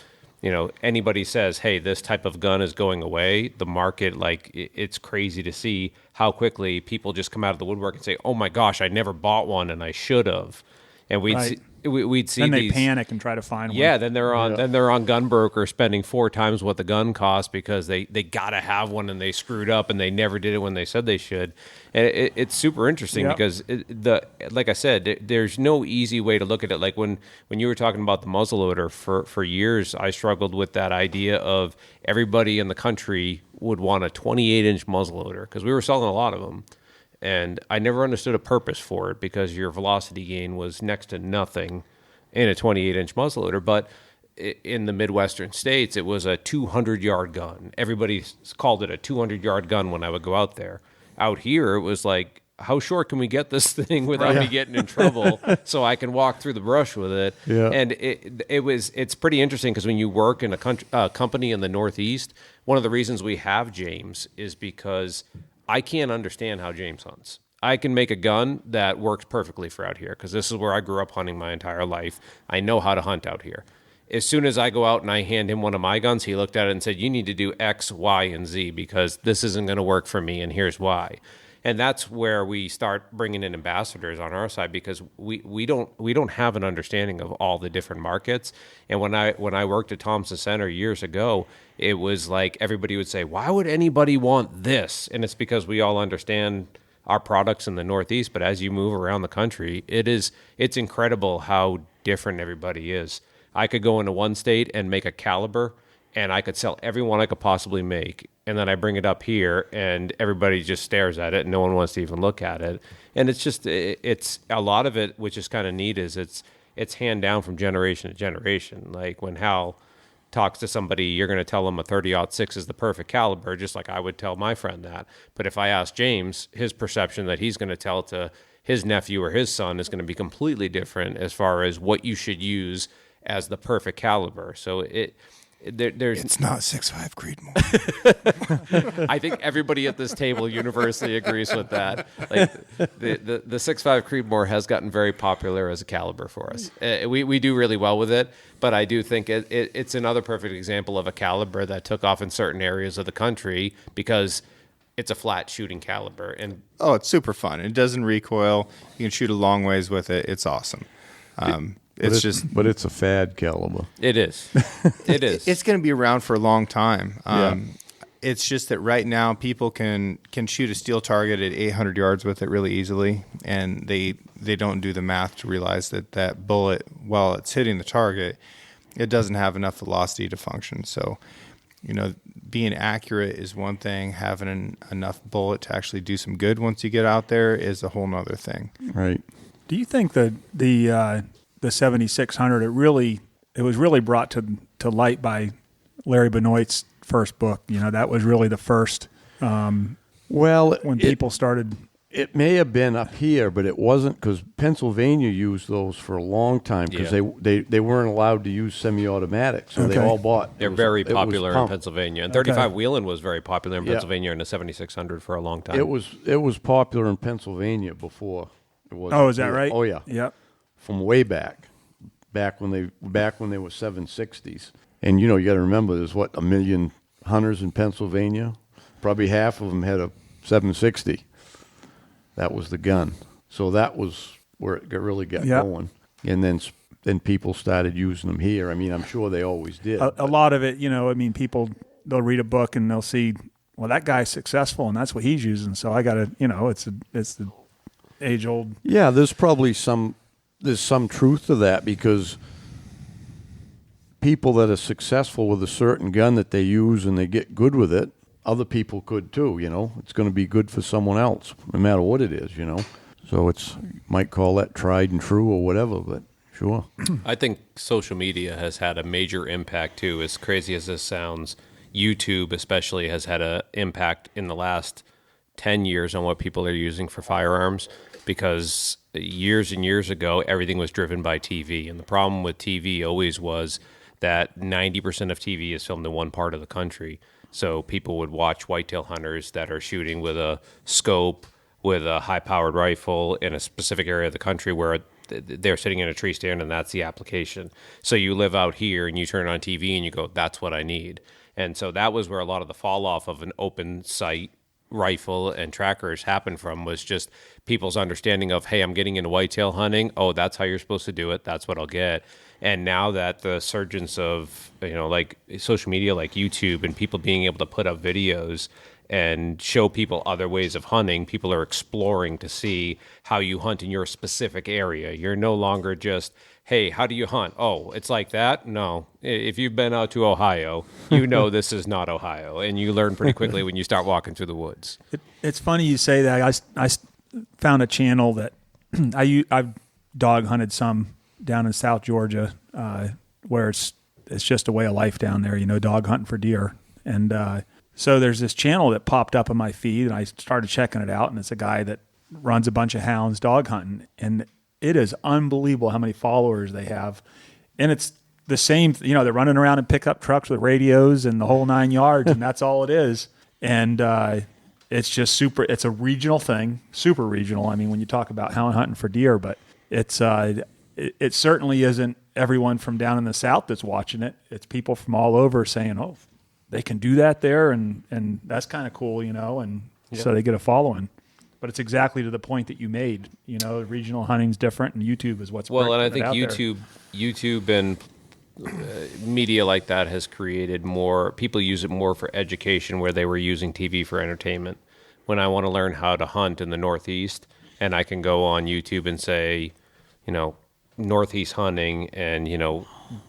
S5: anybody says, hey, this type of gun is going away, the market, it's crazy to see how quickly people just come out of the woodwork and say, oh my gosh, I never bought one and I should have. And we'd see
S1: then they
S5: these,
S1: panic and try to find one.
S5: Yeah, then they're on Gunbroker spending 4 times what the gun cost because they got to have one and they screwed up and they never did it when they said they should. And it's super interesting because like I said, there's no easy way to look at it. Like when you were talking about the muzzleloader for years, I struggled with that idea of everybody in the country would want a 28-inch muzzleloader because we were selling a lot of them. And I never understood a purpose for it because your velocity gain was next to nothing in a 28-inch muzzleloader. But in the Midwestern states, it was a 200-yard gun. Everybody called it a 200-yard gun when I would go out there. Out here, it was like, how short can we get this thing without me getting in trouble so I can walk through the brush with it?
S4: Yeah.
S5: And it's pretty interesting because when you work in a company in the Northeast, one of the reasons we have James is because I can't understand how James hunts. I can make a gun that works perfectly for out here because this is where I grew up hunting my entire life. I know how to hunt out here. As soon as I go out and I hand him one of my guns, he looked at it and said, you need to do X, Y, and Z because this isn't going to work for me, and here's why. And that's where we start bringing in ambassadors on our side because we don't have an understanding of all the different markets. And when I worked at Thompson Center years ago, it was like everybody would say, why would anybody want this? And it's because we all understand our products in the Northeast. But as you move around the country, it's incredible how different everybody is. I could go into one state and make a caliber, and I could sell every one I could possibly make. And then I bring it up here, and everybody just stares at it, and no one wants to even look at it. And it's a lot of it, which is kind of neat, is it's hand down from generation to generation. Like when Hal talks to somebody, you're going to tell them a 30-06 is the perfect caliber, just like I would tell my friend that. But if I ask James, his perception that he's going to tell to his nephew or his son is going to be completely different as far as what you should use as the perfect caliber. So it's
S3: not 6.5 Creedmoor.
S5: I think everybody at this table universally agrees with that. Like the 6.5 Creedmoor has gotten very popular as a caliber for us. We do really well with it, but I do think it's another perfect example of a caliber that took off in certain areas of the country because it's a flat shooting caliber. And
S3: It's super fun. It doesn't recoil. You can shoot a long ways with it. It's awesome.
S4: But it's a fad caliber.
S5: it is. It is.
S3: It's going to be around for a long time.
S4: Yeah.
S3: It's just that right now people can shoot a steel target at 800 yards with it really easily, and they don't do the math to realize that bullet, while it's hitting the target, it doesn't have enough velocity to function. So, being accurate is one thing. Having enough bullet to actually do some good once you get out there is a whole nother thing.
S4: Right.
S1: Do you think that the 7600 it was really brought to light by Larry Benoit's first book? That was really the first when people started.
S4: It may have been up here, but it wasn't because Pennsylvania used those for a long time because they weren't allowed to use semi-automatic, so they all bought.
S5: They're very popular in Pennsylvania, and 35 Wheeling was very popular in Pennsylvania in the 7600 for a long time.
S4: It was popular in Pennsylvania before it was.
S1: Oh, is that right?
S4: Oh yeah.
S1: Yep.
S4: From way back when they were 760s, and you got to remember there's a million hunters in Pennsylvania. Probably half of them had a 760. That was the gun. So that was where it really got going. And then people started using them here. I mean, I'm sure they always did.
S1: A lot of it, people, they'll read a book and they'll see, well, that guy's successful and that's what he's using. So I got to, it's the age old.
S4: Yeah, there's probably some truth to that because people that are successful with a certain gun that they use and they get good with it, other people could too, It's going to be good for someone else, no matter what it is, So might call that tried and true or whatever, but sure.
S5: I think social media has had a major impact too. As crazy as this sounds, YouTube especially has had an impact in the last 10 years on what people are using for firearms because years and years ago, everything was driven by TV. And the problem with TV always was that 90% of TV is filmed in one part of the country. So people would watch whitetail hunters that are shooting with a scope, with a high-powered rifle in a specific area of the country where they're sitting in a tree stand and that's the application. So you live out here and you turn on TV and you go, that's what I need. And so that was where a lot of the fall off of an open sight rifle and trackers happened from was just people's understanding of, hey, I'm getting into whitetail hunting. Oh, that's how you're supposed to do it. That's what I'll get. And now that the surgence of, like social media, like YouTube and people being able to put up videos and show people other ways of hunting, people are exploring to see how you hunt in your specific area. You're no longer just, hey, how do you hunt? Oh, it's like that? No. If you've been out to Ohio, this is not Ohio. And you learn pretty quickly when you start walking through the woods.
S1: It's funny you say that. I found a channel that I've dog hunted some down in South Georgia where it's it's just a way of life down there, dog hunting for deer. And so there's this channel that popped up on my feed, and I started checking it out, and it's a guy that runs a bunch of hounds dog hunting, and it is unbelievable how many followers they have. And it's the same, they're running around in pickup trucks with radios and the whole 9 yards, and that's all it is. And it's just it's a regional thing, super regional. I mean, when you talk about hound hunting for deer, but it's it certainly isn't everyone from down in the South that's watching it. It's people from all over saying, oh, they can do that there, and that's kind of cool, and so they get a following. But it's exactly to the point that you made. Regional hunting's different, and YouTube is what's
S5: well. And I think
S1: out
S5: YouTube and media like that has created more. People use it more for education, where they were using TV for entertainment. When I want to learn how to hunt in the Northeast, and I can go on YouTube and say, Northeast hunting, and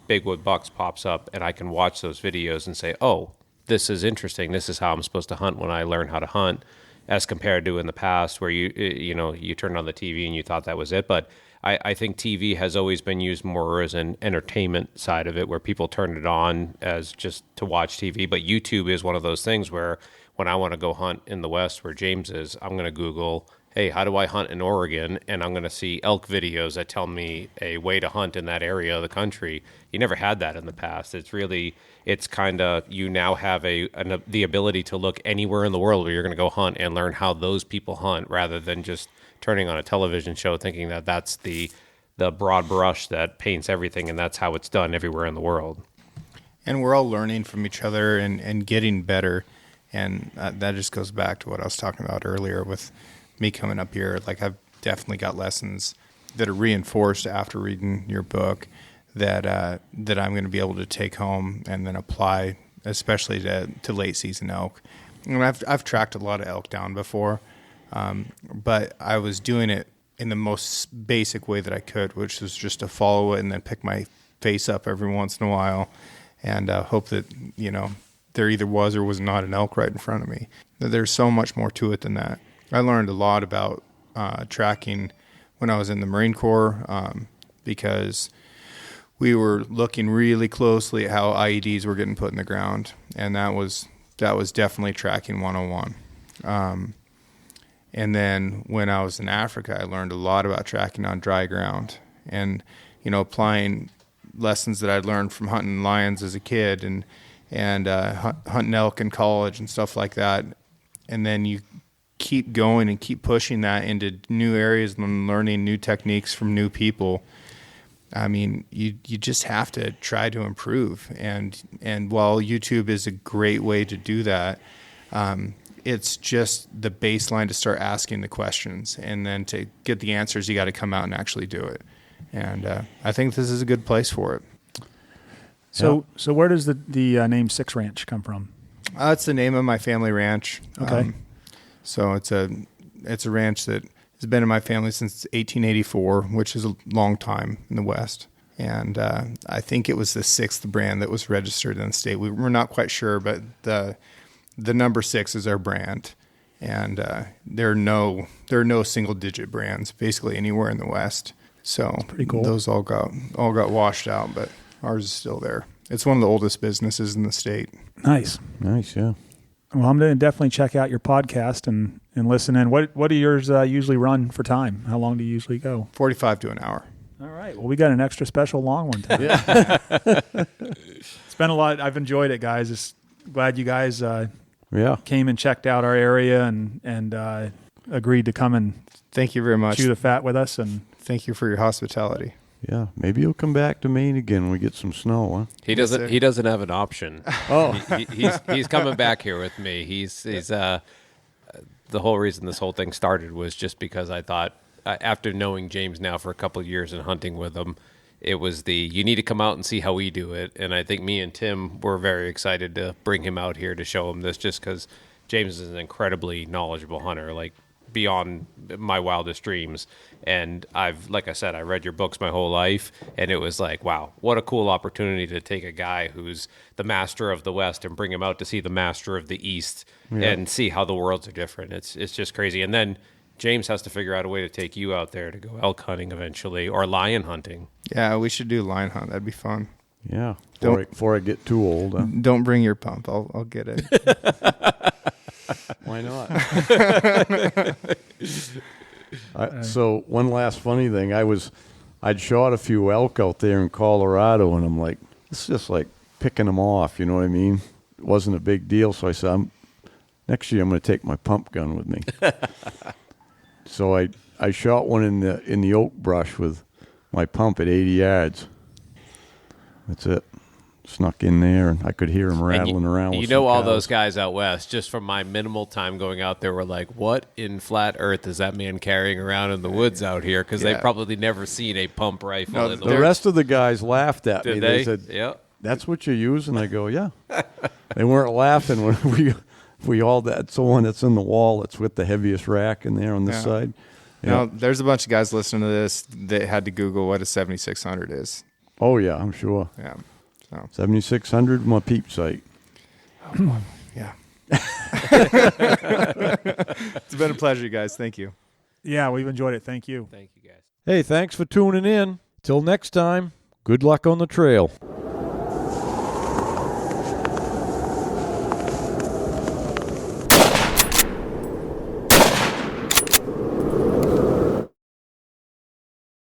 S5: Big Wood Bucks pops up, and I can watch those videos and say, oh, this is interesting. This is how I'm supposed to hunt when I learn how to hunt, as compared to in the past where you turned on the TV and you thought that was it. But I think TV has always been used more as an entertainment side of it, where people turn it on as just to watch TV. But YouTube is one of those things where when I want to go hunt in the West where James is, I'm going to Google, hey, how do I hunt in Oregon? And I'm going to see elk videos that tell me a way to hunt in that area of the country. You never had that in the past. It's kind of, you now have the ability to look anywhere in the world where you're going to go hunt and learn how those people hunt, rather than just turning on a television show thinking that that's the broad brush that paints everything, and that's how it's done everywhere in the world.
S3: And we're all learning from each other and getting better. And that just goes back to what I was talking about earlier with me coming up here. Like, I've definitely got lessons that are reinforced after reading your book that I'm going to be able to take home and then apply, especially to late season elk. And I've tracked a lot of elk down before, but I was doing it in the most basic way that I could, which was just to follow it and then pick my face up every once in a while and hope that, there either was or was not an elk right in front of me. There's so much more to it than that. I learned a lot about tracking when I was in the Marine Corps because we were looking really closely at how IEDs were getting put in the ground, and that was definitely tracking 101. And then when I was in Africa, I learned a lot about tracking on dry ground and, applying lessons that I'd learned from hunting lions as a kid and hunting elk in college and stuff like that. And then you keep going and keep pushing that into new areas and learning new techniques from new people. I mean, you just have to try to improve. And while YouTube is a great way to do that, it's just the baseline to start asking the questions. And then to get the answers, you got to come out and actually do it. And I think this is a good place for it.
S1: So where does the name Six Ranch come from?
S3: It's the name of my family ranch.
S1: Okay.
S3: So it's a ranch that has been in my family since 1884, which is a long time in the West. And I think it was the sixth brand that was registered in the state. We're not quite sure, but the number 6 is our brand. And there are no single digit brands basically anywhere in the West. So
S1: pretty cool.
S3: Those all got washed out, but ours is still there. It's one of the oldest businesses in the state.
S1: Nice,
S4: yeah.
S1: Well, I'm going to definitely check out your podcast and listen in. What do yours usually run for time? How long do you usually go?
S3: 45 to an hour.
S1: All right. Well, we got an extra special long one today. Yeah. It's been a lot. I've enjoyed it, guys. Just glad you guys came and checked out our area and agreed to come and
S3: thank you very much.
S1: Chew the fat with us. And
S3: thank you for your hospitality.
S4: Yeah, maybe you'll come back to Maine again when we get some snow, huh?
S5: He doesn't have an option.
S4: Oh,
S5: he's coming back here with me. He's the whole reason this whole thing started was just because I thought after knowing James now for a couple of years and hunting with him, it was you need to come out and see how we do it. And I think me and Tim were very excited to bring him out here to show him this, just because James is an incredibly knowledgeable hunter, like beyond my wildest dreams. And like I said, I read your books my whole life, and it was like, wow, what a cool opportunity to take a guy who's the master of the West and bring him out to see the master of the East and see how the worlds are different. It's just crazy. And then James has to figure out a way to take you out there to go elk hunting eventually, or lion hunting.
S3: Yeah, we should do lion hunt. That'd be fun.
S4: Yeah.
S3: Don't-
S4: Before I get too old. Huh?
S3: Don't bring your pump. I'll get it.
S4: Why not? So one last funny thing, I'd shot a few elk out there in Colorado, and I'm like, it's just like picking them off. You know what I mean? It wasn't a big deal. So I said, next year I'm going to take my pump gun with me. So I shot one in the oak brush with my pump at 80 yards. That's it. Snuck in there, and I could hear him rattling around.
S5: You
S4: with
S5: know,
S4: some
S5: all
S4: cows.
S5: those guys out west, just from my minimal time going out there, were like, what in flat earth is that man carrying around in the woods out here? Because they've probably never seen a pump rifle
S3: No,
S5: in the
S4: The
S5: woods.
S4: rest of the guys laughed at me.
S5: Did
S4: They
S5: they?
S4: said,
S5: Yeah.
S4: "That's what you use?" And I go, "Yeah." They weren't laughing when we all that's the one that's in the wall. That's with the heaviest rack in there on this
S3: Yeah.
S4: side.
S3: Now, there's a bunch of guys listening to this that had to Google what a 7600 is.
S4: Oh yeah, I'm sure.
S3: Yeah. So,
S4: 7600, my peep sight.
S3: yeah. It's been a pleasure, guys. Thank you.
S1: Yeah, we've enjoyed it. Thank you.
S5: Thank you, guys.
S4: Hey, thanks for tuning in. Till next time, good luck on the trail.